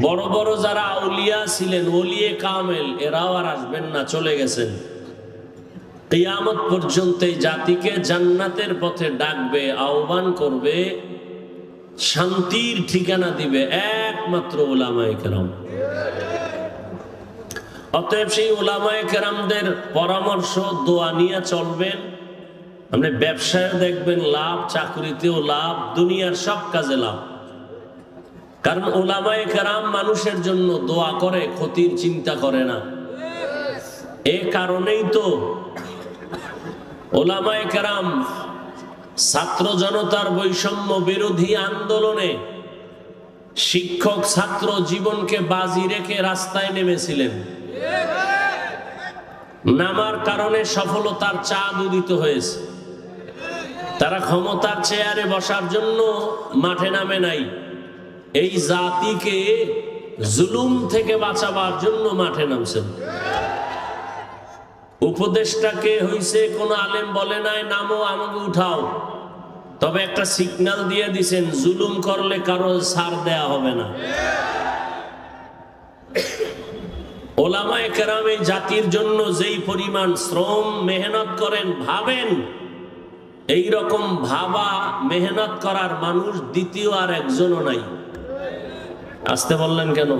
বড় বড় যারা আউলিয়া ছিলেন, ওলিয়ে কামেল, এরাও আর আসবেন না, চলে গেছেন। কিয়ামত পর্যন্ত এই জাতিকে জান্নাতের পথে ডাকবে, আহ্বান করবে, শান্তির ঠিকানা দিবে একমাত্র উলামায়ে কেরাম। অতএব সেই উলামায়ে কেরামদের পরামর্শ, দোয়া নিয়ে চলবেন। আপনি ব্যবসায় দেখবেন লাভ, চাকরিতেও লাভ, দুনিয়ার সব কাজে লাভ। কারণ উলামায়ে কেরাম মানুষের জন্য দোয়া করে, ক্ষতির চিন্তা করে না। এ কারণেই তো উলামায়ে কেরাম ছাত্র জনতার বৈষম্য বিরোধী আন্দোলনে শিক্ষক ছাত্র জীবনকে বাজি রেখে রাস্তায় নেমেছিলেন। নামার কারণে সফলতার চাঁদ উদিত হয়েছে। তারা ক্ষমতার চেয়ারে বসার জন্য মাঠে নামে নাই, এই জাতিকে জুলুম থেকে বাঁচাবার জন্য মাঠে নামছেন। উপদেশটাকে হইছে কোন আলেম বলে নাই নামো আমাকে উঠাও, তবে একটা সিগন্যাল দিয়ে দিছেন, জুলুম করলে কারো ছাড় দেয়া হবে না। ওলামায়ে কেরাম এই জাতির জন্য যেই পরিমাণ শ্রম মেহনত করেন, ভাবেন এই রকম ভাবা মেহনত করার মানুষ দ্বিতীয় আর একজনও নাই। আসতে বললেন কেন?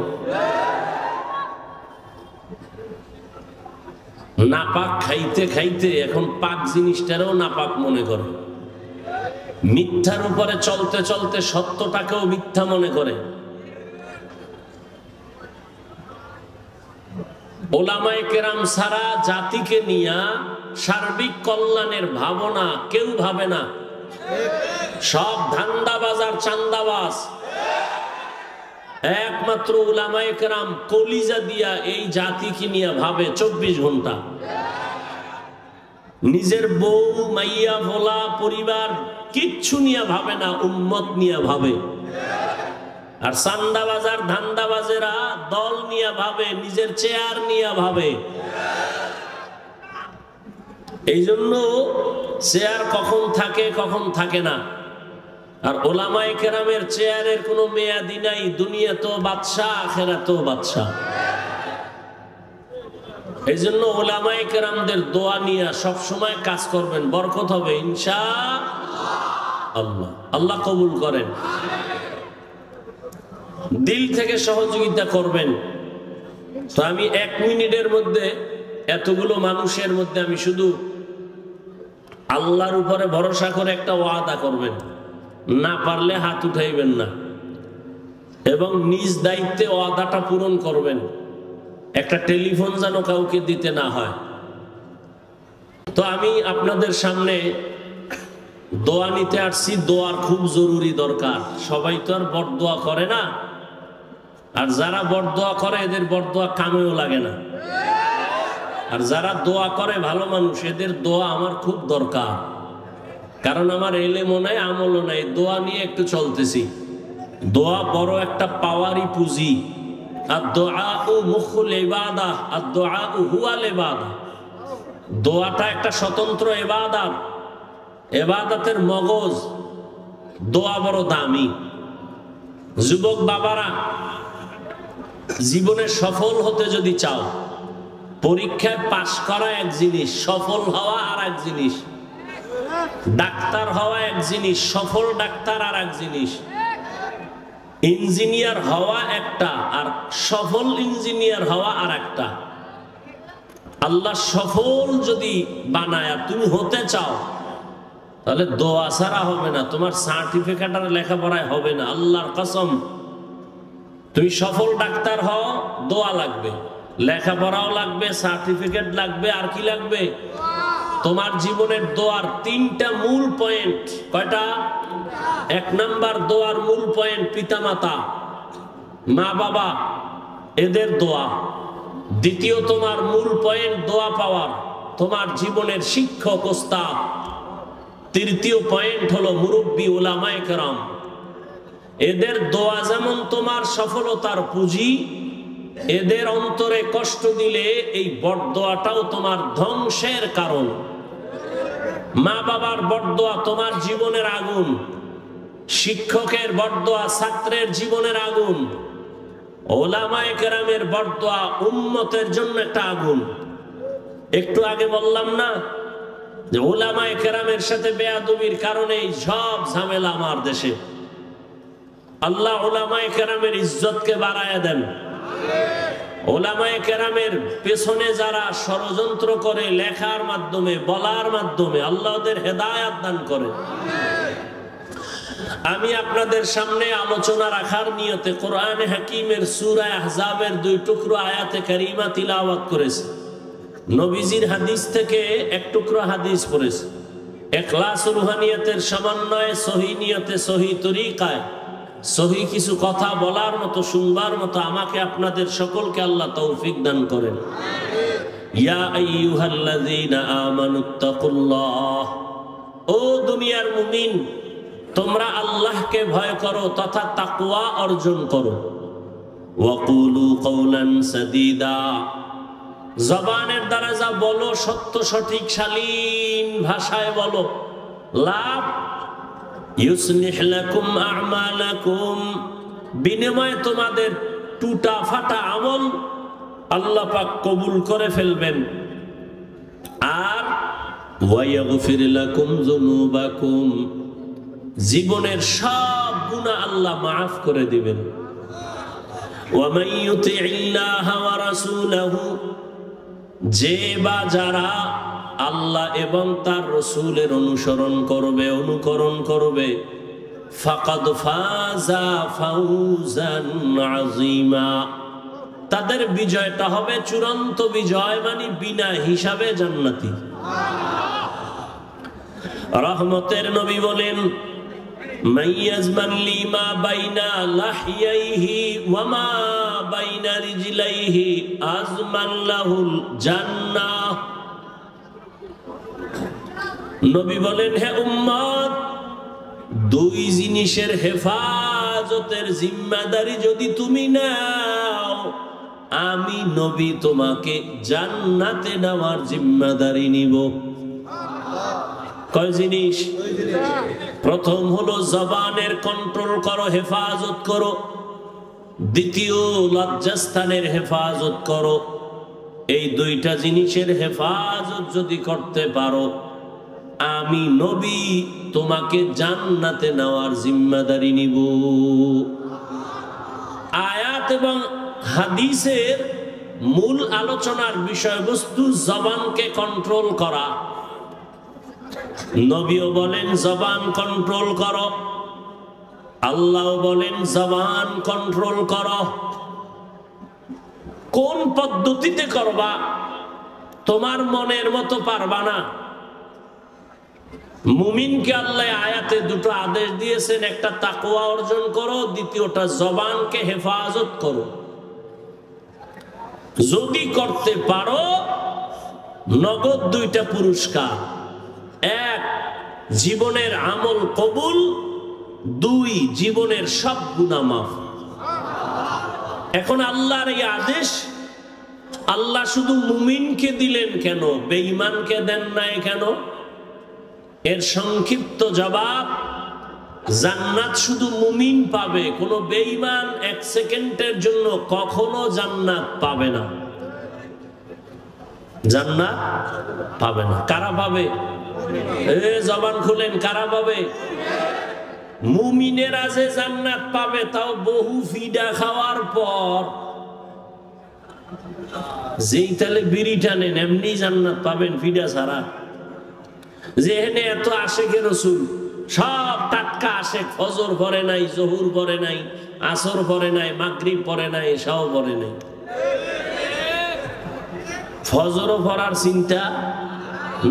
নাপাক খাইতে খাইতে এখন পাক জিনিসটারও নাপাক মনে করে, মিথ্যার উপরে চলতে চলতে সত্যটাকেও মিথ্যা মনে করে। ওলামায়ে কেরাম ছাড়া জাতিকে নিয়ে সার্বিক কল্যাণের ভাবনা কেউ ভাবে না। সব ধান্দাবাজ আর চান্দাবাজ। একমাত্র উলামায়ে কেরাম কলিজা দিয়া এই জাতিকে নিয়ে ভাবে 24 ঘন্টা। নিজের বউ, মাইয়া, ভোলা, পরিবার কিচ্ছু নিয়ে ভাবে না, উম্মত নিয়ে ভাবে। আর চান্দাবাজার ধান্দাবাজেরা দল নিয়ে ভাবে, নিজের চেয়ার নিয়ে ভাবে। এই জন্য চেয়ার কখন থাকে কখন থাকে না। আর ওলামায়ে কেরামের চেয়ারের কোনো মেয়াদি নাই। দুনিয়া তো বাদশা, আখিরাতেও বাদশা। এই জন্য ওলামায়ে কেরামদের দোয়া নিয়ে সবসময় কাজ করবেন, বরকত হবে ইনশাআল্লাহ। আল্লাহ কবুল করেন। দিল থেকে সহযোগিতা করবেন। তো আমি 1 মিনিটের মধ্যে এতগুলো মানুষের মধ্যে আমি শুধু আল্লাহর উপরে ভরসা করে একটা ওয়াদা করবেন, না পারলে হাত উঠাইবেন না, এবং নিজ দায়িত্বে ওয়াদাটা পূরণ করবেন। একটা টেলিফোন যেন কাউকে দিতে না হয়। তো আমি আপনাদের সামনে দোয়া নিতে আসছি। দোয়ার খুব জরুরি দরকার। সবাই তো আর বরদোয়া করে না, আর যারা বরদোয়া করে এদের বরদোয়া কামেও লাগে না। আর যারা দোয়া করে ভালো মানুষ, এদের দোয়া আমার খুব দরকার। কারণ আমার এলেমও নাই, আমলও নাই, দোয়া নিয়ে একটু চলতেছি। দোয়া বড় একটা পাওয়ারই পুঁজি। আর দুআউ মুখুল ইবাদাহ, আর দুআউ হুয়াল ইবাদাহ। দোয়াটা একটা স্বতন্ত্র ইবাদত, ইবাদতের মগজ। দোয়া বড় দামি। যুবক বাবারা, জীবনে সফল হতে যদি চাও, পরীক্ষায় পাশ করা এক জিনিস, সফল হওয়া আর এক জিনিস। ডাক্তার হওয়া এক জিনিস, সফল ডাক্তার আর এক জিনিস। ইঞ্জিনিয়ার হওয়া একটা, আর সফল ইঞ্জিনিয়ার হওয়া আর একটা। আল্লাহ সফল যদি বানায় তুমি হতে চাও, তাহলে দোয়া ছাড়া হবে না। তোমার সার্টিফিকেট আর লেখাপড়ায় হবে না। আল্লাহর কসম, তুমি সফল ডাক্তার হও, দোয়া লাগবে, লেখাপড়াও লাগবে, সার্টিফিকেট লাগবে, আর কি লাগবে? তোমার জীবনের দোয়ার 3টা মূল পয়েন্ট। কয়টা? 1 নাম্বার দোয়ার মূল পয়েন্ট পিতামাতা, মা বাবা, এদের দোয়া। দ্বিতীয় তোমার মূল পয়েন্ট দোয়া পাওয়ার তোমার জীবনের শিক্ষক, ওস্তাদ। তৃতীয় পয়েন্ট হলো মুরব্বী, উলামায়ে কেরাম। এদের দোয়া যেমন তোমার সফলতার পুঁজি, এদের অন্তরে কষ্ট দিলে এই বরদোয়াটাও তোমার ধ্বংসের কারণ। মা বাবার বরদোয়া তোমার জীবনের আগুন, শিক্ষকের বরদোয়া ছাত্রের জীবনের আগুন, ওলামায়ে কেরামের বরদোয়া উম্মতের জন্য একটা আগুন। একটু আগে বললাম না যে ওলামায়ে কেরামের সাথে বেয়াদবির কারণে সব ঝামেলা আমার দেশে। আল্লাহ ওলামায়ে কেরামের ইজ্জতকে বাড়ায় দেন। ওলামায়ে কেরামের পেছনে যারা ষড়যন্ত্র করে, লেখার মাধ্যমে, বলার মাধ্যমে, আল্লাহ ওদের হেদায়েত দান করে। আমি আপনাদের সামনে আলোচনা রাখার নিয়তে কোরআনে হাকিমের সূরা আহজাবের 2 টুকরো আয়াতে কারিমা তিলাওয়াত করেছি। নবীজির হাদিস থেকে 1 টুকরো হাদিস পড়েছি। ইখলাস রুহানিয়তের সমন্বয়ে সহি নিয়তে, সহি তরিকায়, সহি কিছু কথা বলার মতো, শুনবার মতো আমাকে আপনাদের সকলকে আল্লাহ তৌফিক দান করেন। ইয়া আইয়ুহাল্লাযীনা আমানুত্তাকুল্লাহ, ও দুনিয়ার মুমিন, তোমরা আল্লাহকে ভয় করো তথা তাকওয়া অর্জন করো। ওয়াকুলু কওলান সাদীদা, জবানের দ্বারা যা বলো সত্য, সঠিক, শালীন ভাষায় বলো। লাভ ইউসলিহ লাকুম আ'মালাকুম, বিনিময়ে তোমাদের টুটা ফাটা আমল আল্লাহ পাক কবুল করে ফেলবেন। আর ওয়ায়াগফির লাকুম যুনুবাকুম, জীবনের সব গুনাহ আল্লাহ মাফ করে দিবেন। ওয়া মান ইউতি'ইল্লাহা ওয়া রাসূলাহু, যে বা যারা আল্লাহ এবং তার রাসূলের অনুকরণ করবে ফাকাদ ফাজা ফাউজান আযীমা, তাদের বিজয়টা হবে চূড়ান্ত বিজয়, মানে বিনা হিসাবে জান্নাতি। রহমতের নবী বলেন, মাইয়াজমান লিমা বাইনা লাহিয়াইহি ওয়া মা বাইনা রিজলাইহি আজমান লাহুল জান্নাহ। নবী বলেন, হে উম্মত, দুই জিনিসের হেফাজতের জিম্মাদারি যদি তুমি নাও, আমি নবী তোমাকে জান্নাতে নেওয়ার জিম্মাদারি নিব। কয় জিনিস? প্রথম হলো জবানের কন্ট্রোল করো, হেফাজত করো। দ্বিতীয়, লজ্জাস্থানের হেফাজত করো। এই দুইটা জিনিসের হেফাজত যদি করতে পারো, আমি নবী তোমাকে জান্নাতে নেওয়ার জিম্মাদারি নিব। আয়াত এবং হাদিসের মূল আলোচনার বিষয়বস্তু জবানকে কন্ট্রোল করা। নবীও বলেন জবান কন্ট্রোল করো, আল্লাহ বলেন জবান কন্ট্রোল করো। কোন পদ্ধতিতে করবা? তোমার মনের মতো পারবা না। মুমিনকে আল্লাহ আয়াতে দুটো আদেশ দিয়েছেন, একটা তাকওয়া অর্জন করো, দ্বিতীয়টা জবানকে হেফাজত করো। যদি করতে পারো, নগদ দুইটা পুরস্কার। এক, জীবনের আমল কবুল। দুই, জীবনের সব গুনাহ মাফ। এখন আল্লাহর এই আদেশ আল্লাহ শুধু মুমিনকে দিলেন কেন, বেঈমানকে দেন নাই কেন? এর সংক্ষিপ্ত জবাব, জান্নাত শুধু মুমিন পাবে, কোন বেঈমান এক সেকেন্ডের জন্য কখনো জান্নাত পাবে না। জান্নাত পাবে না। কারা পাবে? জবান খুলেন, কারা পাবে? মুমিনেরা যে জান্নাত পাবে, তাও বহু ফিডা খাওয়ার পর। যেই তালে বিড়ি টানেন এমনি জান্নাত পাবেন ফিডা ছাড়া। যেখানে এত আশেকে রাসূল, সব টাটকা আশেক, ফজর পড়ে নাই, জোহর পড়ে নাই, আসর পড়ে নাই, মাগরিব পড়ে নাই, এশাও পড়ে নাই। ফজরও পড়ার চিন্তা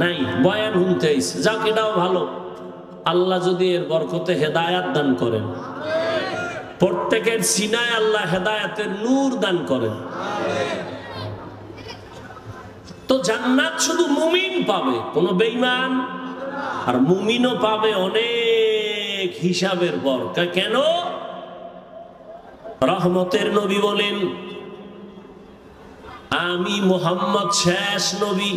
নাই, বয়ান শুনতে আইছে, যাক এটাও ভালো। আল্লাহ যদি এর বরকতে হেদায়াত দান করেন, প্রত্যেকের সিনায় আল্লাহ হেদায়াতের নূর দান করেন, তো জান্নাত শুধু মুমিন পাবে, কোন বেঈমান আর মুমিনও পাবে অনেক হিসাবের পর। কেন? রহমতের নবী বলেন, আমি মুহাম্মদ শেষ নবী,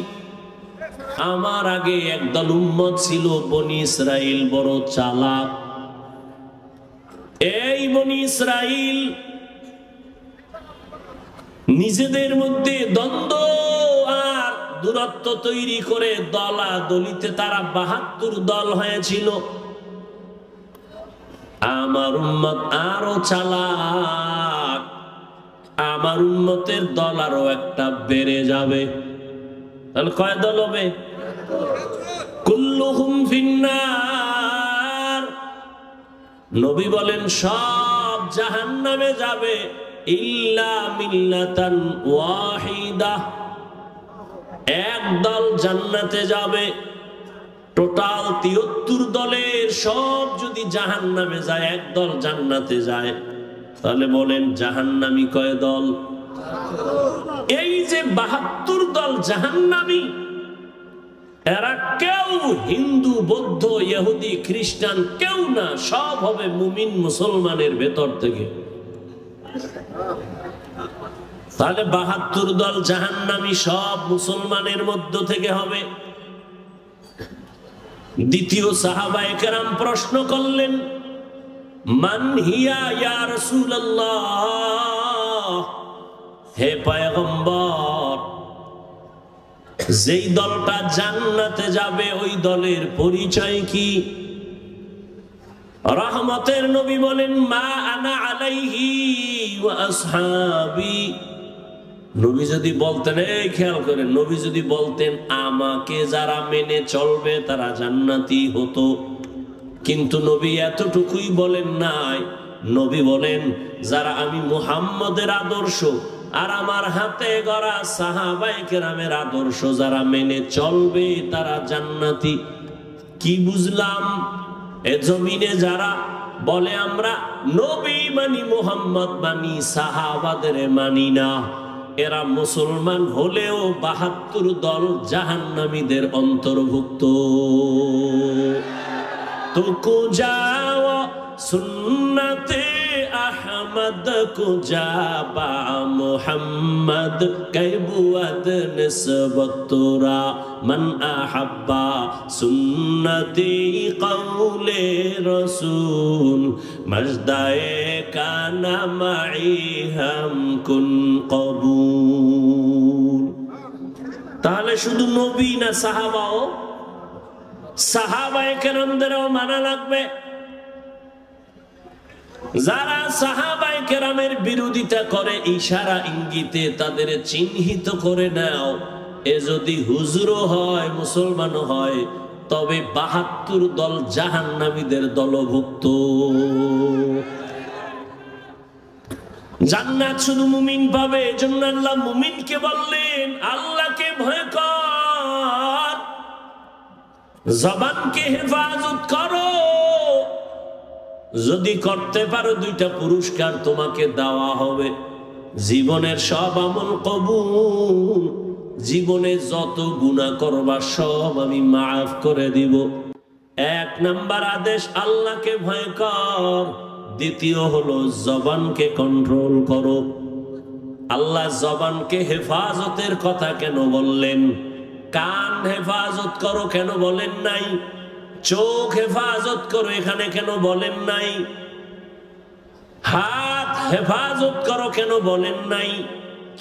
আমার আগে একদল উম্মত ছিল বনি ইসরাইল, বড় চালাক। এই বনি ইসরাইল নিজেদের মধ্যে দ্বন্দ্ব আর দূরত্ব তৈরি করে দলাদলিতে তারা ৭২ দল হয়েছিল। আমার উম্মত আরো চালাক, আমার উম্মতের দল আরো একটা বেড়ে যাবে। তাহলে কয় দল হবে? কুল্লুহুম ফিন্নার। নবী বলেন সব জাহান্নামে যাবে, ইল্লা মিল্লাতান ওয়াহিদা, এক দল জান্নাতে যাবে। টোটাল ৭৩ দলের সব যদি জাহান্নামে যায়, এক দল জান্নাতে যায়, তাহলে বলেন জাহান্নামী কয় দল? এই যে ৭২ দল জাহান্নামী, এরা কেউ হিন্দু, বৌদ্ধ, ইহুদি, খ্রিস্টান কেউ না, সব হবে মুমিন মুসলমানের ভেতর থেকে। তাহলে ৭২ দল জাহান্নামী সব মুসলমানের মধ্য থেকে হবে। দ্বিতীয় সাহাবায়ে কেরাম প্রশ্ন করলেন, মান হিয়া ইয়া রাসূলুল্লাহ, হে পয়গম্বর, যেই দলটা জান্নাতে যাবে ওই দলের পরিচয় কি? রহমতের নবী বলেন, মা আনা আলাইহি ওয়া আসহাবি। নবী যদি বলতেন, এই খেয়াল করেন, নবী যদি বলতেন আমাকে যারা মেনে চলবে তারা জান্নাতি হতো, কিন্তু নবী এতটুকুই বলেন নাই। নবী বলেন যারা আমি মুহাম্মদের আদর্শ আর আমার হাতে গড়া সাহাবায়ে কেরামের আদর্শ যারা মেনে চলবে তারা জান্নাতি। কি বুঝলাম? এ জমিনে যারা বলে আমরা নবী মানি, মুহাম্মদ মানি, সাহাবাদের মানি না, এরা মুসলমান হলেও ৭২ দল জাহান্নামীদের অন্তর্ভুক্ত। তো কুজাও সুন্নতে আহমদ কুজাবা মুহাম্মদ কৈবুয়াত নিসবতরা মান আহাব্বা সুন্নতি কওলে রাসূল মজদায়ে কানা মাই হাম কুন কবুল। তাহলে শুধু নবী না, সাহাবাও, সাহাবায়ে কেরামদেরও মানা লাগবে। যারা সাহাবায়ে কেরামের বিরোধিতা করে ইশারা ইঙ্গিতে তাদের চিহ্নিত করে নাও। এ যদি হুজুরও হয়, মুসলমানও হয়, তবে ৭২ দল জাহান্নামীদের দলভুক্ত। জান্নাত শুধু মুমিন পাবে। এজন্য আল্লাহ মুমিনকে বললেন, আল্লাহকে ভয় কর, জবানকে হেফাজত করো। যদি করতে পারো 2টা পুরস্কার তোমাকে দেওয়া হবে। জীবনের সব আমল কবুল, জীবনে যত গুনাহ করবা সব আমি মাফ করে দিব। 1 নাম্বার আদেশ আল্লাহকে ভয় কর, দ্বিতীয় হলো জবানকে কন্ট্রোল করো। আল্লাহ জবানকে হেফাজতের কথা কেন বললেন? কান হেফাজত করো কেন বলেন নাই? চোখ হেফাজত করো এখানে কেন বলেন নাই? হাত হেফাজত করো কেন বলেন নাই?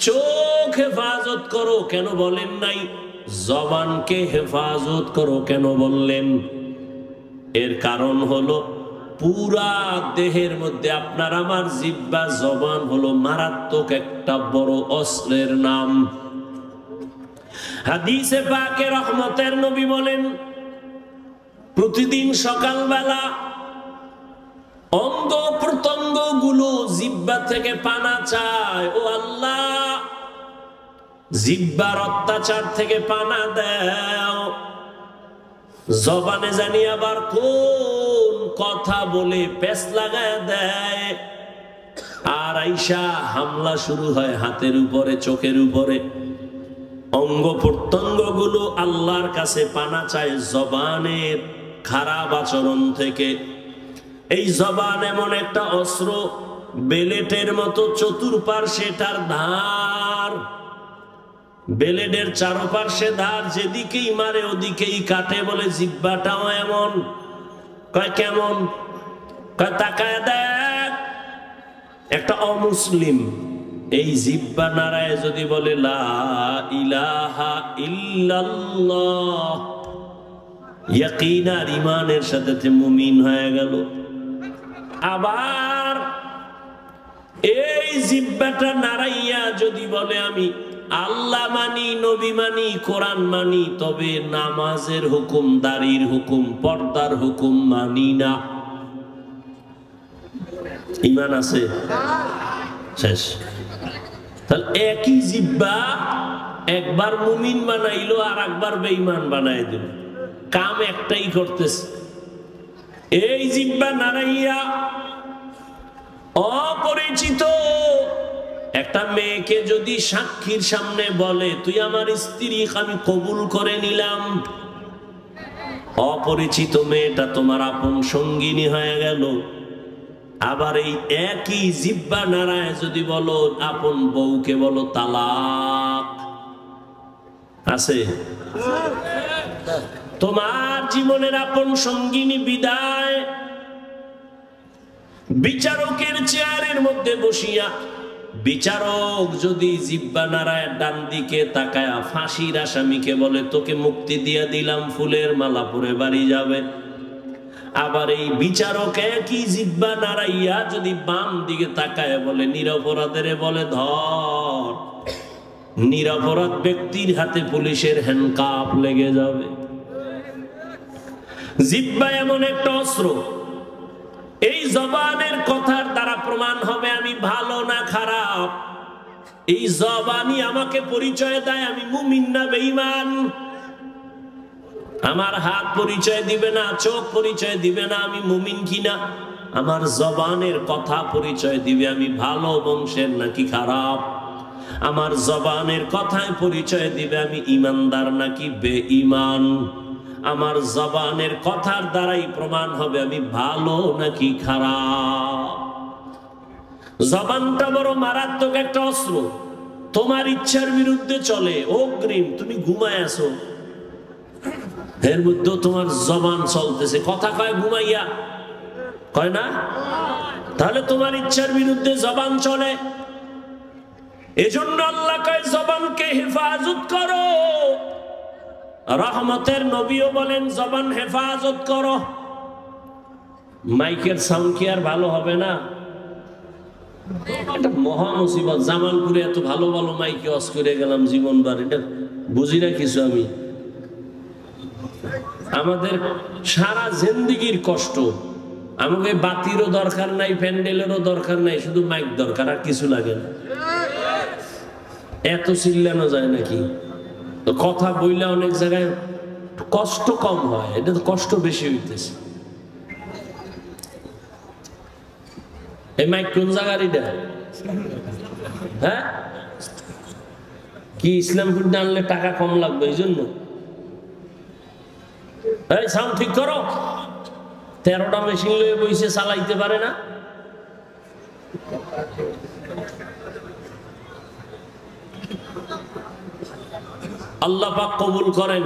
চোখ হেফাজত করো কেন বলেন নাই? জবানকে হেফাজত করো কেন বললেন? এর কারণ হলো পুরা দেহের মধ্যে আপনার আমার জিহ্বা, জবান হলো মারাত্মক একটা বড় অস্ত্রের নাম। হাদিসে পাকে রহমতের নবী বলেন, প্রতিদিন সকালবেলা অঙ্গ প্রত্যঙ্গ গুলো জিহ্বা থেকে পানা চায়। ও আল্লাহ, জিহ্বার অত্যাচার থেকে পানা দাও। জবানে জানি আবার কোন কথা বলে পেছ লাগায় দেয়, আর আইসা হামলা শুরু হয় হাতের উপরে, চোখের উপরে। অঙ্গ প্রত্যঙ্গ গুলো আল্লাহর কাছে পানা চায় জবানের খারাপ আচরণ থেকে। এই জবান এমন একটা অস্ত্র, বেলেটের মতো চতুর্পার্শ্বে তার ধার, বেলেটের চারপার্শ্বে ধার, যেদিকেই মারে ওদিকেই কাটে। বলে জিহ্বাটাও এমন। কয় কেমন? কয় তাকায় দেখ, একটা অমুসলিম এই জিহ্বা নারায় যদি বলে লা ইলাহা ইল্লাল্লাহ, ইয়াকিন আর ঈমানের সাথে মুমিন হয়ে গেল। আবার এই জিহ্বাটা নারাইয়া যদি বলে আমি আল্লাহ মানি, নবী মানি, কোরআন মানি, তবে নামাজের হুকুম, দাড়ির হুকুম, পর্দার হুকুম মানি না, ঈমান আছে? শেষ। তাহলে একই জিহ্বা একবার মুমিন বানাইলো আর একবার বেঈমান বানাই দিল, কাম একটাই করতেছে। এই জিহ্বা নারাইয়া অপরিচিত একটা মেয়েকে যদি সাক্ষীর সামনে বলে তুই আমার স্ত্রী, আমি কবুল করে নিলাম, অপরিচিত মেয়েটা তোমার আপন সঙ্গিনী হয়ে গেল। আবার এই একই জিহ্বা নারায় যদি বলো আপন বউকে বলো তালাক, আছে? তোমার জীবনের আপন সঙ্গিনী বিদায়, বিচারকের চেয়ারের মধ্যে বসিয়া বিচারক যদি জিহ্বা নাড়ায় ডান দিকে তাকায় ফাঁসির আসামিকে বলে তোকে মুক্তি দিয়ে দিলাম, ফুলের মালা পরে বাড়ি যাবে। আবার এই বিচারক একই জিহ্বা নাড়াইয়া যদি বাম দিকে তাকায় বলে নিরপরাধের বলে ধর, নিরপরাধ ব্যক্তির হাতে পুলিশের হ্যান্ডকাপ লেগে যাবে। জিহ্বা এমন একটা অস্ত্র, এই জবানের কথার দ্বারা প্রমাণ হবে আমি ভালো না খারাপ। এই জবানই আমাকে পরিচয় দেয় আমি মুমিন না বেঈমান। আমার হাত পরিচয় দিবে না, চোখ পরিচয় দিবে না আমি মুমিন কিনা। আমার জবানের কথা পরিচয় দিবে আমি ভালো বংশের নাকি খারাপ। আমার জবানের কথায় পরিচয় দিবে আমি ইমানদার নাকি বেঈমান। আমার জবানের কথার দ্বারাই প্রমাণ হবে আমি ভালো নাকি খারাপ। জবানটা বড় মারাত্মক একটা অস্ত্র, তোমার ইচ্ছার বিরুদ্ধে চলে। অগ্রিম তুমি ঘুমায় আছো, এর মধ্যে তোমার জবান চলতেছে, কথা কয় ঘুমাইয়া, কয় না? তাহলে তোমার ইচ্ছার বিরুদ্ধে জবান চলে। এজন্য আল্লাহ কয় জবানকে হেফাজত করো। রহমতের নবীও বলেন জবান হেফাজত করো। মাইকের সাউন্ড কি আর ভালো হবে না? এটা মহা মুসিবত। জামালপুরে এত ভালো ভালো মাইকে অস করে গেলাম জীবনবার, এটা বুঝি না কিছু আমি। আমাদের সারা জিন্দেগির কষ্ট। আমাকে বাতিরও দরকার নাই, প্যান্ডেলেরও দরকার নাই, শুধু মাইক দরকার, আর কিছু লাগে না। এত চিল্লানো যায় নাকি? কথা বইলে অনেক জায়গায় কষ্ট কম হয়, এটা তো কষ্ট বেশি হইতেছে। এই মাইক কোন জায়গার এটা? হ্যাঁ, কি ইসলামপুর আনলে টাকা কম লাগবে এই জন্য? এই সাউন্ড ঠিক করো। 13টা মেশিন লয়ে বইছে, চালাইতে পারে না। আল্লাহ পাক কবুল করেন।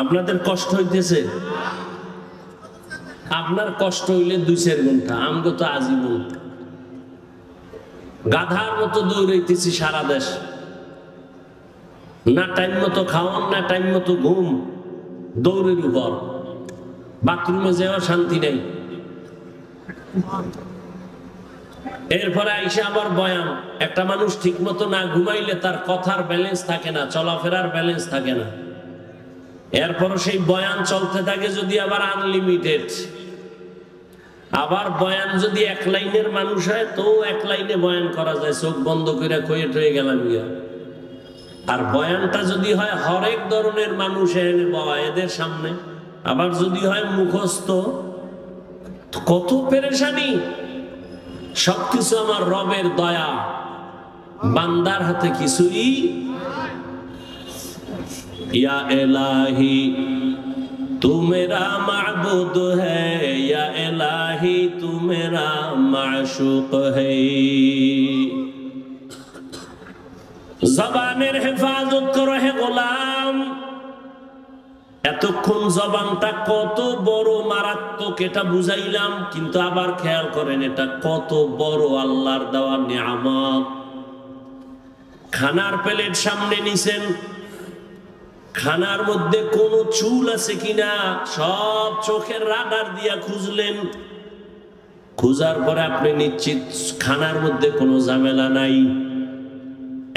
আপনাদের কষ্ট হইতেছে, আপনার কষ্ট হইলে 2-4 ঘন্টা, আমগো তো আজীবন। গাধার মতো দৌড়াইতেছি সারা দেশ, না টাইম মতো খাওয়ান, না টাইম মতো ঘুম, দৌড়ের উপর। বাথরুমে যাওয়া শান্তি নেই। এরপরে আইসা আবার বয়ান। একটা মানুষ ঠিক মতো না ঘুমাইলে তার কথার ব্যালেন্স থাকে না, চলাফেরার ব্যালেন্স থাকে না। এরপরও সেই বয়ান চলতে থাকে, যদি আবার আনলিমিটেড। আবার বয়ান যদি 1 লাইনের মানুষ হয় তো 1 লাইনে বয়ান করা যায়, চোখ বন্ধ করে কয়ে টয়ে গেলাম গিয়া। আর বয়ানটা যদি হয় হরেক ধরনের মানুষ এনে বয় এদের সামনে, আবার যদি হয় মুখস্থ, কত পেরেশানি। সবকিছু আমার রবের দয়া, বান্দার হাতে কিছুই। ইয়া ইলাহি তু মেরা মাবুদ হ্যায়, ইয়া ইলাহি তু মেরা মাশুক হ্যায়। জবানের হেফাজত করো হে গোলাম। এতক্ষণ জবানটা কত বড় মারাত্মক এটা বুঝাইলাম, কিন্তু আবার খেয়াল করেন এটা কত বড় আল্লাহর দেওয়া নিয়ামত। খানার প্লেট সামনে নিছেন, খানার মধ্যে কোনো চুল আছে কিনা সব চোখের রাডার দিয়া খুঁজলেন। খুঁজার পরে আপনি নিশ্চিত খানার মধ্যে কোনো ঝামেলা নাই।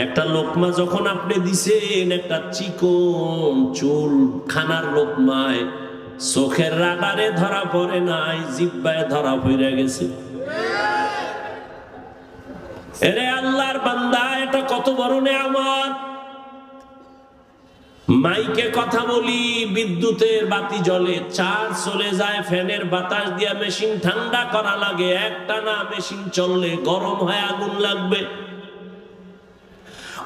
একটা লোকমা যখন আপনি দিছেন, একটা চিকন চুল খানার লোকমায় চোখের রাডারে ধরা পড়ে নাই, জিহ্বায় ধরা পড়ে গেছে। এরে আল্লাহর বান্দা, এটা কত বড় নিয়ামত। মাইকে কথা বলি, বিদ্যুতের বাতি জ্বলে, চার্জ চলে যায়, ফ্যানের বাতাস দিয়া মেশিন ঠান্ডা করা লাগে, একটানা মেশিন চললে গরম হয়ে আগুন লাগবে।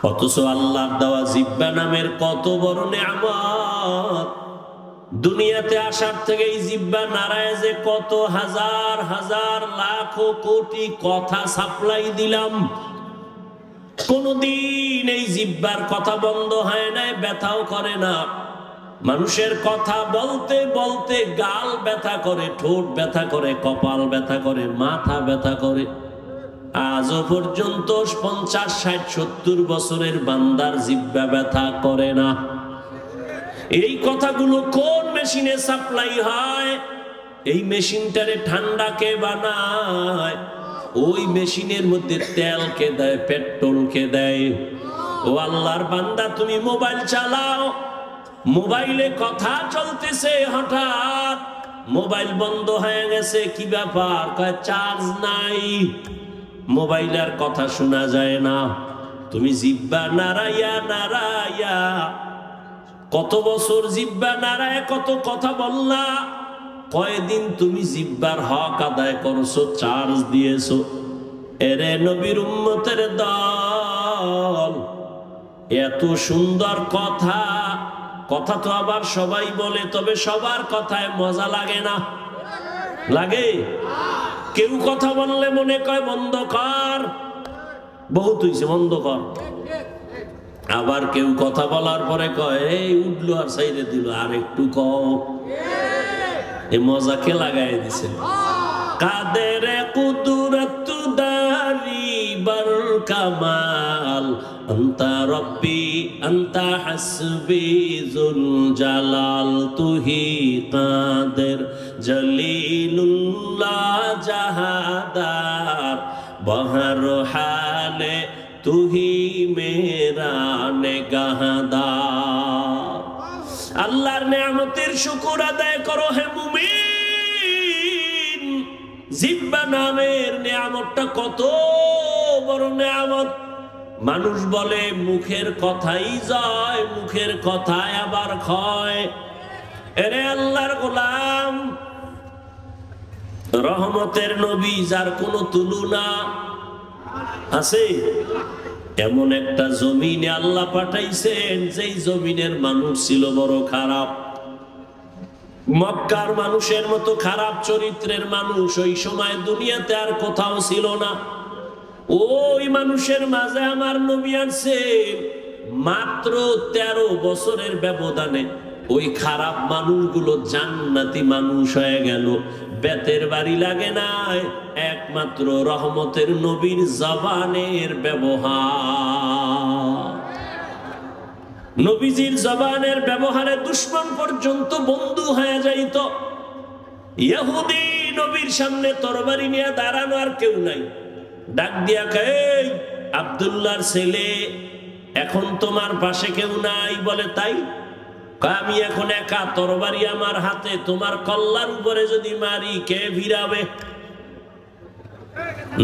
অথচ আল্লাহর দেওয়া জিহ্বা নামের কত বড় নিয়ামত। দুনিয়াতে আসার থেকে এই জিহ্বা নারায় যে কত হাজার হাজার লাখ কোটি কথা সাপ্লাই দিলাম, কোনদিন এই জিহ্বার কথা বন্ধ হয় না, ব্যথাও করে না। মানুষের কথা বলতে বলতে গাল ব্যথা করে, ঠোঁট ব্যথা করে, কপাল ব্যথা করে, মাথা ব্যথা করে। আজও পর্যন্ত 50, 60, 70 বছরের বান্দার জিহ্বা ব্যথা করে না। এই কথাগুলো কোন মেশিনে সাপ্লাই হয়? এই মেশিনটারে ঠান্ডা কে বানায়? ওই মেশিনের মধ্যে তেল কে দেয়, পেট্রোল কে দেয়? ও আল্লাহর বান্দা, তুমি মোবাইল চালাও, মোবাইলে কথা চলতেছে, হঠাৎ মোবাইল বন্ধ হয়ে গেছে। কি ব্যাপার? কয় চার্জ নাই, মোবাইলের কথা শোনা যায় না। তুমি জিহ্বা নাড়াইয়া নাড়াইয়া কত বছর জিহ্বা নাড়ায় কত কথা বললা, কয়দিন তুমি জিহ্বার হক আদায় করছো, চার্জ দিয়েছো? এরে নবীর উম্মতের দল, এত সুন্দর কথা, কথা তো আবার সবাই বলে, তবে সবার কথায় মজা লাগে না। লাগে? কেউ কথা বললে মনে কয় বন্ধ কর, বহুত হইছে বন্ধ কর। আবার কেউ কথা বলার পরে কয় এই উঠলো আর সাইডে দিল, আর একটু কম। এই মজাকে লাগাই দিছে। কাদের কুদরত দারি বর কামাল, আন্তা রব্বি আন্তা হাসবি জুল জালাল, তুহি কাদের জলিলুল্লাহ জাহাদার, বহর হালে তুহি মেরা নেগাহদার। আল্লাহর নেয়ামতের শুকর আদায় করো হে মুমিন। জিহ্বা নামের নেয়ামতটা কত বড় নেয়ামত। মানুষ বলে মুখের কথাই জয়, মুখের কথায় আবার ক্ষয়। এরে আল্লাহর গোলাম, রহমতের নবী যার কোনো তুলনা আছে, এমন একটা জমিনে আল্লাহ পাঠাইছেন যেই জমিনের মানুষ ছিল বড় খারাপ। মক্কার মানুষের মতো খারাপ চরিত্রের মানুষ ওই সময় দুনিয়াতে আর কোথাও ছিল না। ওই মানুষের মাঝে আমার নবী আসছেন। মাত্র 13 বছরের ব্যবধানে ওই খারাপ মানুষগুলো জান্নাতি মানুষ হয়ে গেল। বেতের বাড়ি লাগে নাই, একমাত্র রহমতের নবীর জবানের ব্যবহার। নবীজির জবানের ব্যবহারে দুশমন পর্যন্ত বন্ধু হয়ে যাইত। ইহুদি নবীর সামনে তরবারি নিয়ে দাঁড়ানো আর কেউ নাই, ডাক দিয়া কয় আব্দুল্লাহর ছেলে, এখন তোমার পাশে কেউ নাই? বলে তাই? আমি এখন একা, তরবারি আমার হাতে, তোমার কল্লার উপরে যদি মারি কে ভিড়াবে?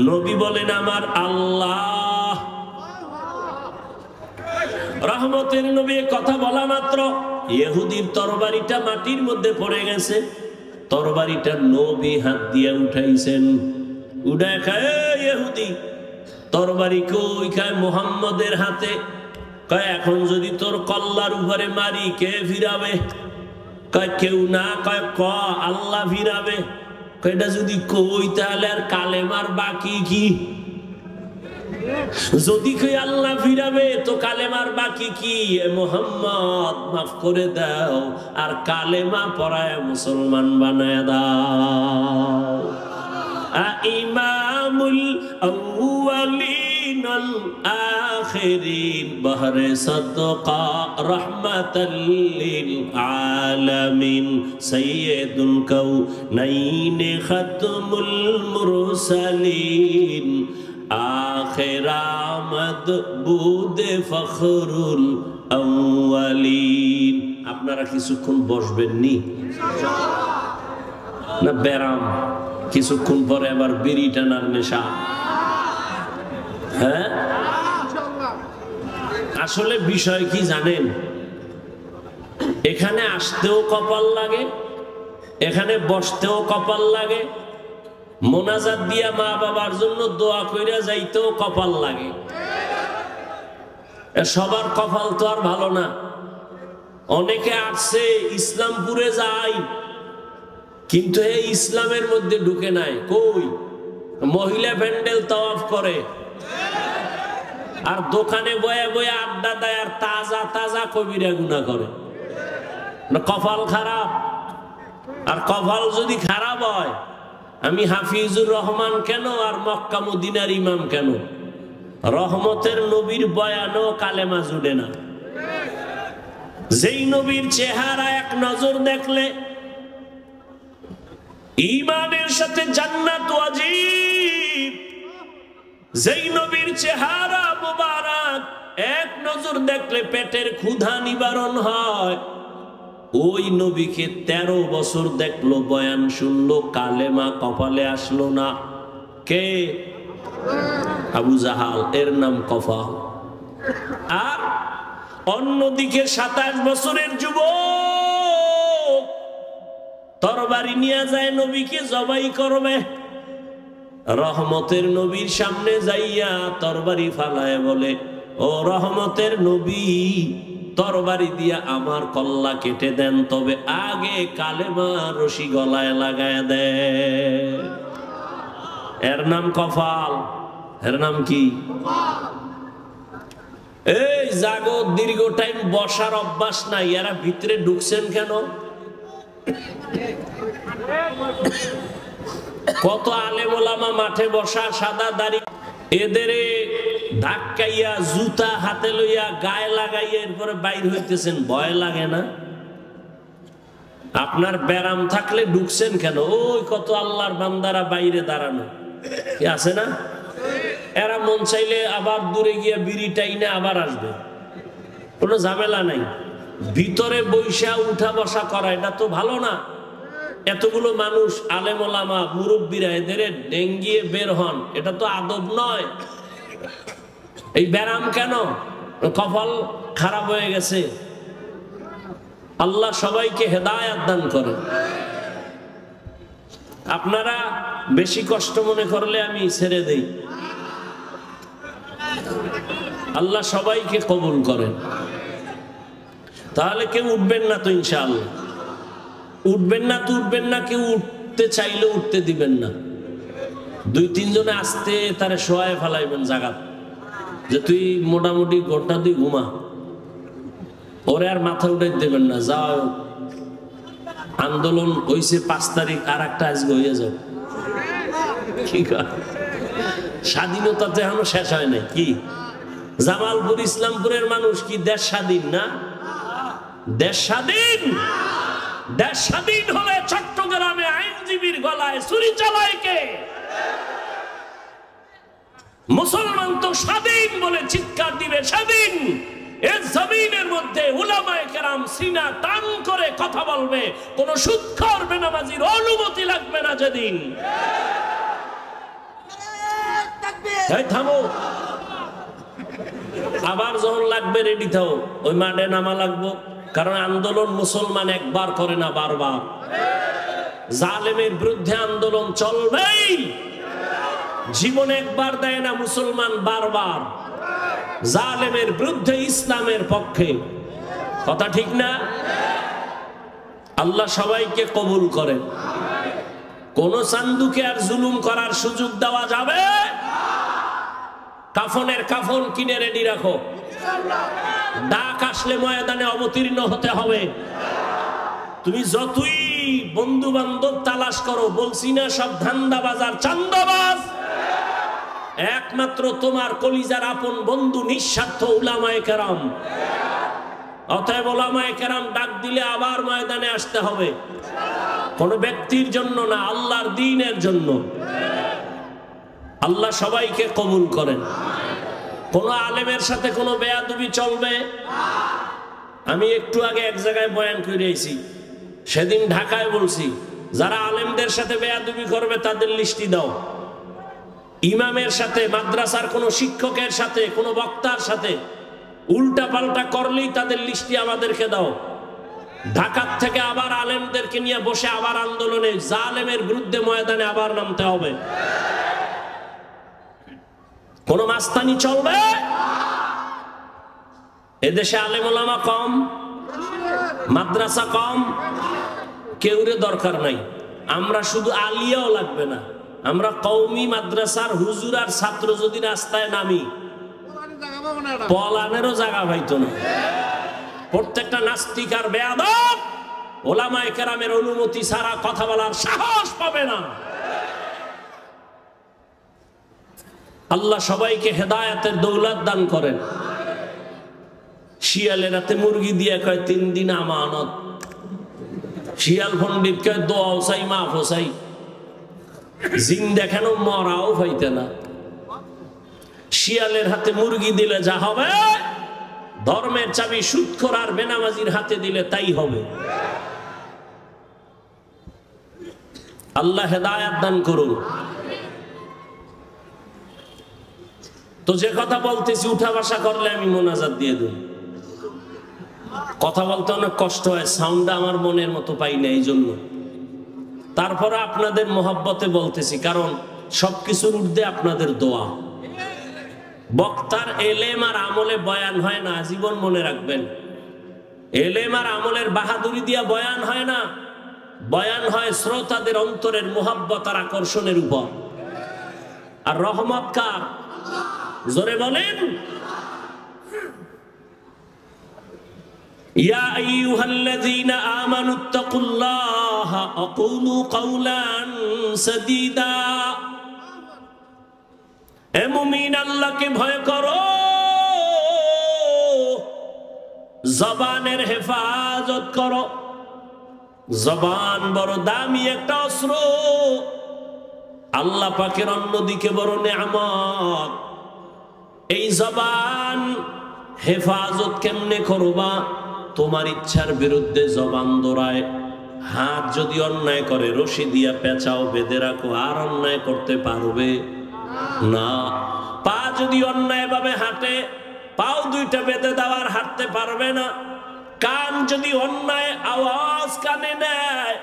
নবী বলেন আমার আল্লাহ। রহমতের নবী কথা বলা মাত্র ইহুদির তরবারিটা মাটির মধ্যে পড়ে গেছে। তরবারিটা নবী হাত দিয়ে উঠাইছেন। উঠায় খায় ইহুদি, তরবারি কই? খায় মুহাম্মদের হাতে। কয় এখন যদি তোর কল্লার উপরে মারি কে ফিরাবে? কয় কেউ না। কয় ক আল্লাহ ফিরাবে। কয়টা যদি কই তাহলে আর কালেমার বাকি কি? যদি কই আল্লাহ ফিরাবে তো কালেমার বাকি কি? মুহাম্মদ মাফ করে দাও, আর কালেমা পড়ায় মুসলমান বানায় দাও। ইমামুল আউয়ালিন আল আখিরিন, বহরে সাদকা রাহমাতাল লিল আলামিন, সাইয়্যিদুল কাউনাইন খাতমুল মুরসালিন, আখির আমদ বুদে ফখরুল আউয়ালিন। আপনারা কিছুক্ষণ বসবেন নি না? ব্যারাম কিছুক্ষণ পরে আবার বিড়ি টানার নেশা। হ্যাঁ, আসলে বিষয় কি জানেন? এখানে আসতেও কপাল লাগে, এখানে বসতেও কপাল লাগে, মোনাজাত দিয়া মা বাবার জন্য দোয়া কইরা যাইতেও কপাল লাগে। সবার কপাল তো আর ভালো না। অনেকে আসছে ইসলামপুরে যায়, কিন্তু এই ইসলামের মধ্যে ঢুকে নাই। কই? মহিলা প্যান্ডেল তাওয়াফ করে, আর দোকানে বয়ে বয়ে আড্ডা দেয়, আর তাজা তাজা কবিরা গুনাহ করে। না কপাল খারাপ? আর কপাল যদি খারাপ হয়, আমি হাফিজুর রহমান কেন আর মক্কা মদিনার ইমাম কেন? রহমতের নবীর বয়ানও কালেমা জুড়ে না। যেই নবীর চেহারা এক নজর দেখলে ঈমানের সাথে জান্নাত ওয়াজিব, যেই নবীর চেহারা মুবারক এক নজর দেখলে পেটের ক্ষুধা নিবারণ হয়, ওই নবীকে 13 বছর দেখলো, বয়ান শুনলো, কালেমা কপালে আসলো না। কে? আবু জাহাল, এর নাম কপাল। আর অন্যদিকে 27 বছরের যুবক তরবারি নিয়ে যায় নবীকে জবাই করবে, রহমতের নবীর সামনে যাইয়া তরবারি ফালায় বলে, ও রহমতের নবী, তরবারি দিয়া আমার কল্লা কেটে দেন, তবে আগে কালেমা রশি গলায় লাগায় দেন। এর নাম কপাল। এর নাম কি? এই জাগো, দীর্ঘ টাইম বসার অভ্যাস নাই, এরা ভিতরে ঢুকছেন কেন? কত আলেম ওলামা মাঠে বসা, সাদা দাড়ি, এদের ধাক্কাইয়া জুতা হাতে লইয়া গায়ে লাগাইয়া এরপরে বাইর হইতেছেন, ভয় লাগে না? আপনার ব্যারাম থাকলে ঢুকছেন কেন? ওই কত আল্লাহর বান্দারা বাইরে দাঁড়ানো কি আছে না? এরা মন চাইলে আবার দূরে গিয়া বিড়ি টাইনে আবার আসবে, কোনো ঝামেলা নাই। ভিতরে বৈশা উঠা বসা করা এটা তো ভালো না। এতগুলো মানুষ, আলেম ওলামা, মুরব্বীরা, এদের ডেঙ্গিয়ে বের হন, এটা তো আদব নয়। এই ব্যারাম কেন? কপাল খারাপ হয়ে গেছে। আল্লাহ সবাইকে হেদায়েত দান করেন। আপনারা বেশি কষ্ট মনে করলে আমি ছেড়ে দেই। আল্লাহ সবাইকে কবুল করেন। তাহলে কেউ উঠবেন না তো? ইনশাআল্লাহ উঠবেন না তো? উঠবেন না, কেউ উঠতে চাইলে উঠতে দিবেন না। 2-3 জনে আসতে তারে শোয়ায় ফেলাইবেন জায়গা, যে তুই মোটামুটি ঘন্টা তুই ঘুমা, ওরে আর মাথা উঠে দেবেন না। যাও, আন্দোলন হয়েছে 5 তারিখ, আর একটা আজকে হয়ে যাও। কি স্বাধীনতা তো এখনো শেষ হয় নাই। কি জামালপুর ইসলামপুরের মানুষ কি দেশ স্বাধীন না? দেশ স্বাধীন। দেশ স্বাধীন হলে চট্টগ্রামে আইনজীবীর গলায় ছুরি চালায় কে? মুসলমান তো স্বাধীন বলে চিৎকার দিবে স্বাধীন। এই জমিনের মধ্যে উলামায়ে কেরাম সিনা টান করে কথা বলবে, কোন সুদখোর বেনামাজির অনুমতি লাগবে না যেদিন। এই থামো, আবার যখন লাগবে রেডি থাও, ওই মাঠে নামা লাগবো। কারণ আন্দোলন মুসলমান একবার করে না, বারবার। জালেমের বিরুদ্ধে আন্দোলন চলবেই। জীবন একবার দেয় না মুসলমান, বারবার। জালেমের বিরুদ্ধে, ইসলামের পক্ষে। কথা ঠিক না? আল্লাহ সবাইকে কবুল করেন। কোন চান্দুকে আর জুলুম করার সুযোগ দেওয়া যাবে? কাফনের কাফন কিনে রেডি রাখো। ডাক আসলে ময়দানে অবতীর্ণ হতে হবে। তুমি যতই বন্ধু বান্ধব তালাশ করো, বলছি না সব ধান্দাবাজ আর চান্দাবাজ, একমাত্র তোমার কলিজার আপন বন্ধু নিঃস্বার্থ উলামায়ে কেরাম। অতএব উলামায়ে কেরাম ডাক দিলে আবার ময়দানে আসতে হবে, কোন ব্যক্তির জন্য না, আল্লাহর দ্বীনের জন্য। আল্লাহ সবাইকে কবুল করেন। কোন আলেমের সাথে কোনো বেয়াদবি চলবে? আমি একটু আগে এক জায়গায় বয়ান করে আইছি, সেদিন ঢাকায় বলছি, যারা আলেমদের সাথে বেয়াদবি করবে তাদের লিস্টি দাও। ইমামের সাথে, মাদ্রাসার কোনো শিক্ষকের সাথে, কোনো বক্তার সাথে উল্টা পাল্টা করলেই তাদের লিস্টি আমাদেরকে দাও। ঢাকার থেকে আবার আলেমদেরকে নিয়ে বসে আবার আন্দোলনে, জালেমের বিরুদ্ধে ময়দানে আবার নামতে হবে। কোন মাস্তানি চলবে? এদেশে আলেম ওলামা কম, মাদ্রাসা কম, কেউরে দরকার নাই। আমরা শুধু আলিয়াও লাগবে না, আমরা কওমি মাদ্রাসার হুজুর আর ছাত্র যদি রাস্তায় নামি, পলানেরও জায়গা পাইতো না। প্রত্যেকটা নাস্তিক আর বেয়াদব ওলামায়ে কেরামের অনুমতি ছাড়া কথা বলার সাহস পাবে না। আল্লাহ সবাইকে হেদায়েতের দৌলত দান করেন। শিয়ালের হাতে মুরগি দিয়ে কয় 3 দিন আমানত। শিয়াল পণ্ডিত কয় দোয়া চাই মাফ চাই। জিন দেখানো মরাও হইতে না। শিয়ালের হাতে মুরগি দিলে যা হবে, ধর্মের চাবি সুদখোর আর বেনামাজির হাতে দিলে তাই হবে। আল্লাহ হেদায়েত দান করুন। তো যে কথা বলতেছি উঠা বসা করলে আমি মোনাজাত দিয়ে দিই। কথা বলতে অনেক কষ্ট হয়, সাউন্ডটা আমার মনের মতো পাই না, এই জন্য। তারপরে আপনাদের মোহাব্বতে বলতেছি, কারণ সবকিছুর ঊর্ধ্বে আপনাদের দোয়া। বক্তার এলেম আর আমলে বয়ান হয় না, জীবন মনে রাখবেন। এলেম আর আমলের বাহাদুরি দিয়া বয়ান হয় না, বয়ান হয় শ্রোতাদের অন্তরের মোহাব্বত আর আকর্ষণের উপর। আর রহমত কার? জোরে বলেন। ইয়া আইয়ুহাল্লাযীনা আমানুত্তাকুল্লাহা আকুলু কাওলান সাদীদা। হে মুমিন, আল্লাহকে ভয় করো, জবানের হেফাজত করো। জবান বড় দামি একটা অস্ত্র, আল্লাহ পাকের অন্যদিকে বড় নেয়ামত। এই জবান হেফাজত কেমনে করবা? তোমার ইচ্ছার বিরুদ্ধে জবান দৌড়ায়। হাত যদি অন্যায় করে রশি দিয়া পেঁচাও, বেঁধে রাখো, আর অন্যায় করতে পারবে না। পা যদি অন্যায় ভাবে হাঁটে, পাও 2টা বেঁধে দেওয়ার হাঁটতে পারবে না। কান যদি অন্যায় আওয়াজ কানে নেয়,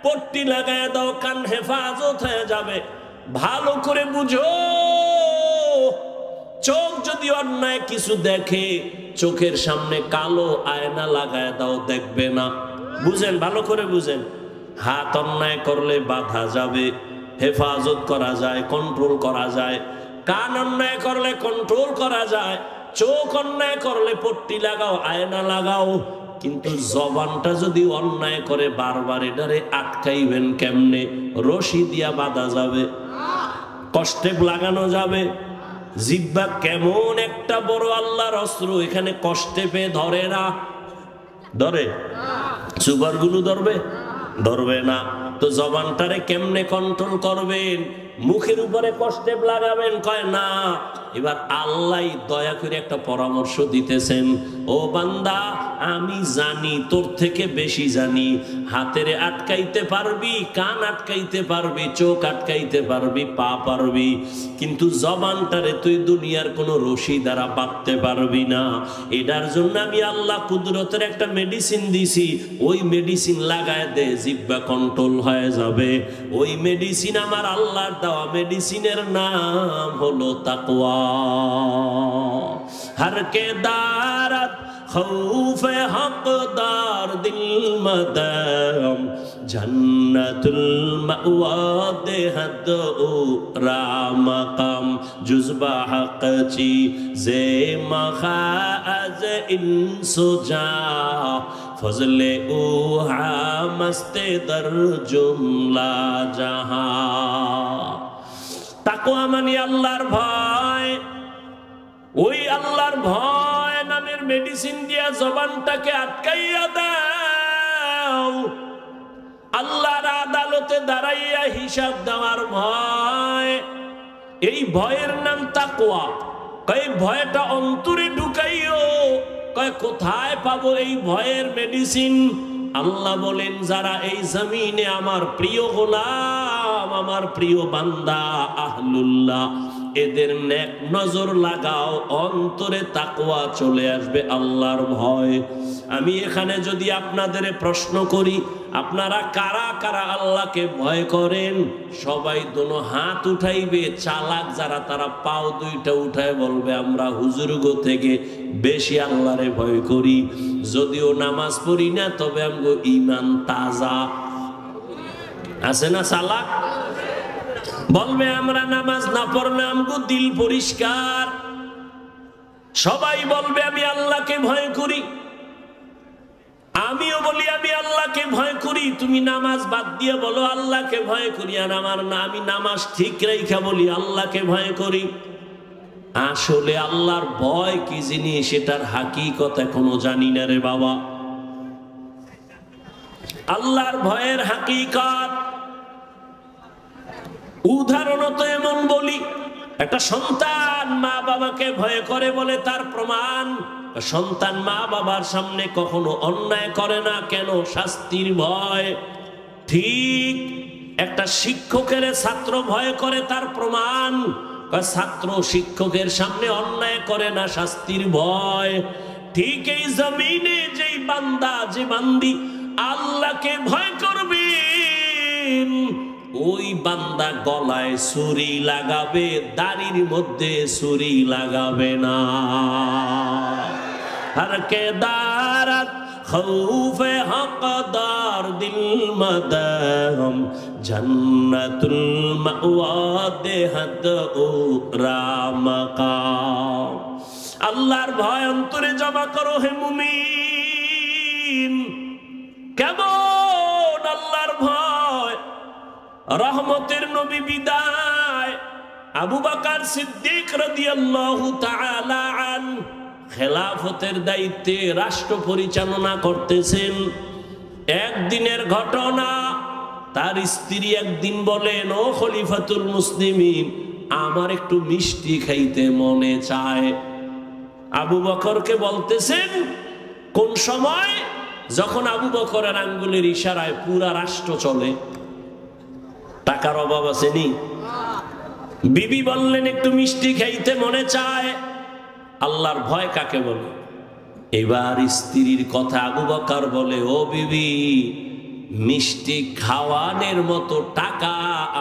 পট্টি লাগায় দাও, কান হেফাজত হয়ে যাবে। ভালো করে বুঝো, চোখ যদি অন্যায় কিছু দেখে, চোখের সামনে কালো আয়না লাগায় দাও, দেখবে না। বুঝেন, ভালো করে বুঝেন। হাত অন্যায় করলে বাধা যাবে, হেফাজত করা যায়, কন্ট্রোল করা যায়। কান অন্যায় করলে কন্ট্রোল করা যায়। চোখ অন্যায় করলে পট্টি লাগাও, আয়না লাগাও। কিন্তু জবানটা যদি অন্যায় করে বারবার, এটারে আটকাইবেন কেমনে? রশি দিয়া বাঁধা যাবে, কষ্টে লাগানো যাবে। জিহ্বা কেমন একটা বড় আল্লাহর অস্ত্র, এখানে কষ্টে পেয়ে ধরে না। ধরে? সুপারগুলো ধরবে? ধরবে না। তো জবানটারে কেমনে কন্ট্রোল করবেন? মুখের উপরে কষ্টে লাগাবেন? কয় না। এবার আল্লাহ দয়া করে একটা পরামর্শ দিতেছেন, ও বান্দা, আমি জানি, তোর থেকে বেশি জানি। হাতের আটকাইতে পারবি, কান আটকাইতে পারবি, চোখ আটকাইতে পারবি, পা পারবি, কিন্তু জবানটারে তুই দুনিয়ার কোনো রশি দ্বারা বাঁধতে পারবি না। এটার জন্য আমি আল্লাহ কুদরতের একটা মেডিসিন দিছি, ওই মেডিসিন লাগায় দে, জিহ্বা কন্ট্রোল হয়ে যাবে। ওই মেডিসিন আমার আল্লাহর দেওয়া, মেডিসিনের নাম হলো তাকওয়া। हर के दारत खौफ हकदार दिल मदम जन्नतुल मअवा देहद रामकम जुज़बा हक़ची ज़े मखाज़ इंसुजा फज़ले उहा मस्ते दर जुमला जहां। তাকওয়া মানে আল্লাহর ভয়। ওই আল্লাহর ভয় নামের মেডিসিন দিয়া জবানটাকে আটকাইয়া দাও। আল্লাহর আদালতে দাঁড়াইয়া হিসাব দেওয়ার ভয়, এই ভয়ের নাম তাকওয়া। কয় ভয়টা অন্তরে ঢুকাইও। কয় কোথায় পাবো এই ভয়ের মেডিসিন? আল্লাহ বলেন, যারা এই জমিনে আমার প্রিয় গোলাম, আমার প্রিয় বান্দা আহলুল্লাহ, এদের নেক নজর লাগাও, অন্তরে তাকওয়া চলে আসবে, আল্লাহর ভয়। আমি এখানে যদি আপনাদের প্রশ্ন করি, আপনারা কারা কারা আল্লাহকে ভয় করেন? সবাই দোনো হাত উঠাইবে। চালাক যারা, তারা পাও 2টা উঠায় বলবে, আমরা হুজুরগো থেকে বেশি আল্লাহরে ভয় করি। যদিও নামাজ পড়ি না, তবে আমগো ঈমান তাজা। আছে না চালাক? বলবে আমরা নামাজ না পড়লে আমগো দিল পরিষ্কার। সবাই বলবে আমি আল্লাহকে ভয় করি। আমিও বলি আমি আল্লাহকে ভয় করি, তুমি নামাজ বাদ দিয়ে বলো আল্লাহকে ভয় করি, আর আমার না আমি নামাজ ঠিক রেখা বলি আল্লাহকে ভয় করি। আসলে আল্লাহর ভয় কি জিনিস সেটার হাকিকত এখনো জানি না রে বাবা। আল্লাহর ভয়ের হাকিকত উদাহরণত এমন বলি, একটা সন্তান মা বাবাকে ভয় করে বলে তার প্রমাণ, সন্তান মা বাবার সামনে কখনো অন্যায় করে না, কেন? শাস্তির ভয়। ঠিক একটা শিক্ষকের ছাত্র ভয় করে, তার প্রমাণ ছাত্র শিক্ষকের সামনে অন্যায় করে না, শাস্তির ভয়। ঠিক এই জমিনে যেই বান্দা যে বান্দি আল্লাহকে ভয় করবে, ওই বান্দা গলায় ছুরি লাগাবে, দাড়ির মধ্যে ছুরি লাগাবে না। हर के दारत खौफे हक़दार दिल मदहम जन्नतुल मअवा देहत उरा मकाम। আল্লাহর ভয় অন্তরে জমা করো হে মুমিন। কেমন আল্লাহর ভয়? রহমতের নবী বিদায়, আবু বকর সিদ্দিক রাদিয়াল্লাহু তাআলা আনহু খেলাফতের দায়িত্বে রাষ্ট্র পরিচালনা করতেছেন। একদিনের ঘটনা, তার স্ত্রী একদিন বলেন, ও খলিফাতুল মুসলিমিন, আমার একটু মিষ্টি খাইতে মনে চায়। আবু বকরকে বলতেছেন, কোন সময়? যখন আবু বকরের আঙ্গুলের ইশারায় পুরা রাষ্ট্র চলে। টাকার অভাব আসেনি? বিবি বললেন একটু মিষ্টি খাইতে মনে চায়। আল্লাহর ভয় কাকে বলে? এবার স্ত্রীর কথা আবু বকর বলে, ও বিবি, মিষ্টি খাওয়ানোর মতো টাকা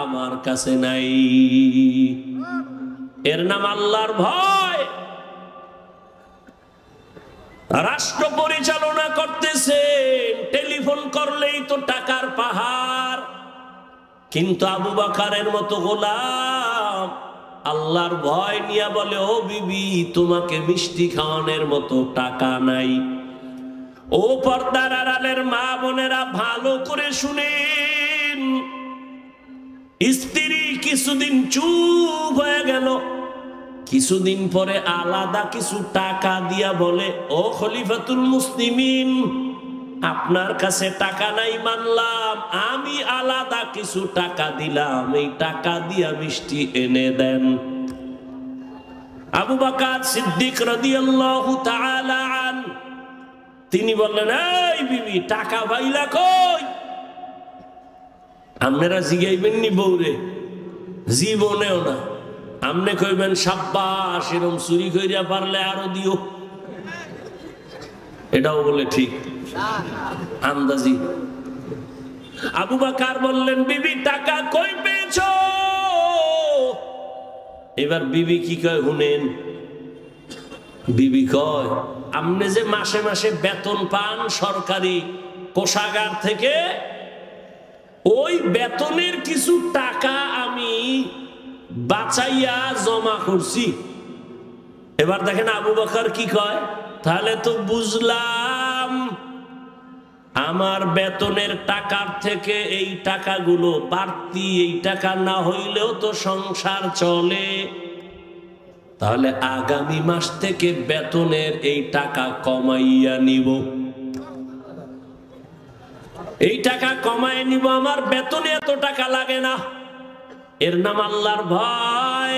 আমার কাছে নাই। এর নাম আল্লাহর ভয়। রাষ্ট্র পরিচালনা করতেছেন, টেলিফোন করলেই তো টাকার পাহাড়, কিন্তু আবু বকরের মতো গোলাম আল্লাহর ভয় নিয়ে বলে, ও বিবি, তোমাকে মিষ্টি খাওয়ানোর মতো টাকা নাই। ও পর্দার আড়ালের মা বোনেরা ভালো করে শুনেন, স্ত্রী কিছুদিন চুপ হয়ে গেল, কিছুদিন পরে আলাদা কিছু টাকা দিয়া বলে, ও খলিফাতুল মুসলিমিন, আপনার কাছে টাকা নাই মানলাম, আমি আলাদা কিছু টাকা দিলাম, এই টাকা দিয়া মিষ্টি এনে দেন। আবু বকর সিদ্দিক রাদিয়াল্লাহু তাআলা আনহু তিনি বললেন, এই বিবি, টাকা পাইলা কই? আপনারা জিগাইবেন নি বউরে? জীবনেও না। আমনে কইবেন, সাব্বাস, এরকম চুরি কইরা পারলে আরো দিও। এটাও বলে ঠিক আন্দাজি। আবু বকর বললেন, বিবি, টাকা কই পেয়েছো? এবার বিবি কি কয় শুনেন। বিবি কয়, আপনি যে মাসে মাসে বেতন পান সরকারি কোষাগার থেকে, ওই বেতনের কিছু টাকা আমি বাঁচাইয়া জমা করছি। এবার দেখেন আবু বকর কি কয়, তাহলে তো বুঝলাম আমার বেতনের টাকার থেকে এই টাকাগুলো বাড়তি, এই টাকা না হইলেও তো সংসার চলে, তাহলে আগামী মাস থেকে বেতনের এই টাকা কমাইয়া নিব, এই টাকা কমায় নিব, আমার বেতনে এত টাকা লাগে না। এর নাম আল্লাহর ভয়।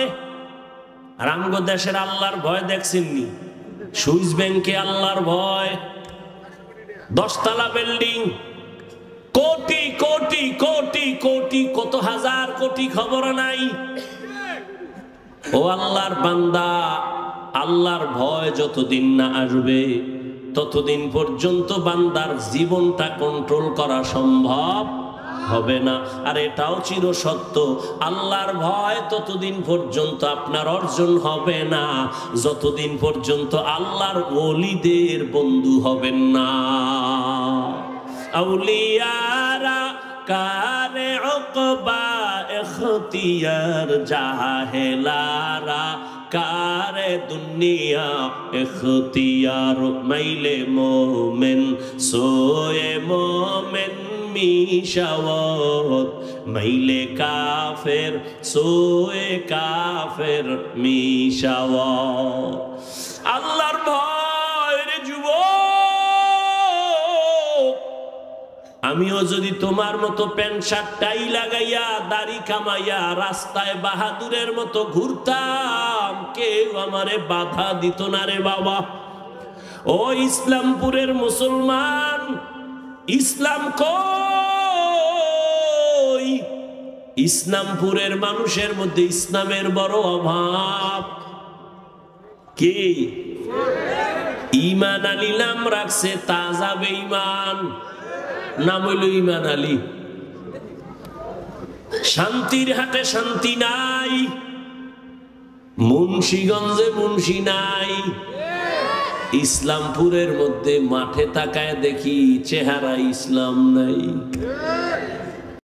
আর আমগো দেশের আল্লাহর ভয় দেখছেননি? সুইস ব্যাংকে আল্লাহর ভয়, 10 তলা বিল্ডিং, কোটি কোটি কোটি কোটি, কত হাজার কোটি খবর নাই। ও আল্লাহর বান্দা, আল্লাহর ভয় যতদিন না আসবে ততদিন পর্যন্ত বান্দার জীবনটা কন্ট্রোল করা সম্ভব হবে না। আর এটাও চির সত্য, আল্লাহর ভয় ততদিন পর্যন্ত আপনার অর্জন হবে না যতদিন পর্যন্ত আল্লাহর ওলিদের বন্ধু হবেন না। আউলিয়ারা কারে উকবা ইখতিয়ার, জাহেলারা কারে দুনিয়া এখতিয়ার মাইলে মোমেন সোয়ে মোমেন মিশাওয়াত মাইলে কাফের সোয়ে কাফের মিশাওয়াত। আল্লাহর ভয় রে যুবক, আমিও যদি তোমার মতো প্যান্ট শার্ট টাই লাগাইয়া দাড়ি কামাইয়া রাস্তায় বাহাদুরের মতো ঘুরতাম, কেউ আমারে বাধা দিত না রে বাবা। ও ইসলামপুরের মুসলমান, ইসলাম কই? ইসলামপুরের মানুষের মধ্যে ইসলামের বড় অভাব। কি ঈমান আলী নাম রাখছে, তাজা বেঈমান, নাম হইল ঈমান আলী। শান্তির হাটে শান্তি নাই, মুন্সিগঞ্জে মুন্সি নাই। ইসলামপুরের মধ্যে মাঠে তাকায় দেখি চেহারা ইসলাম নাই।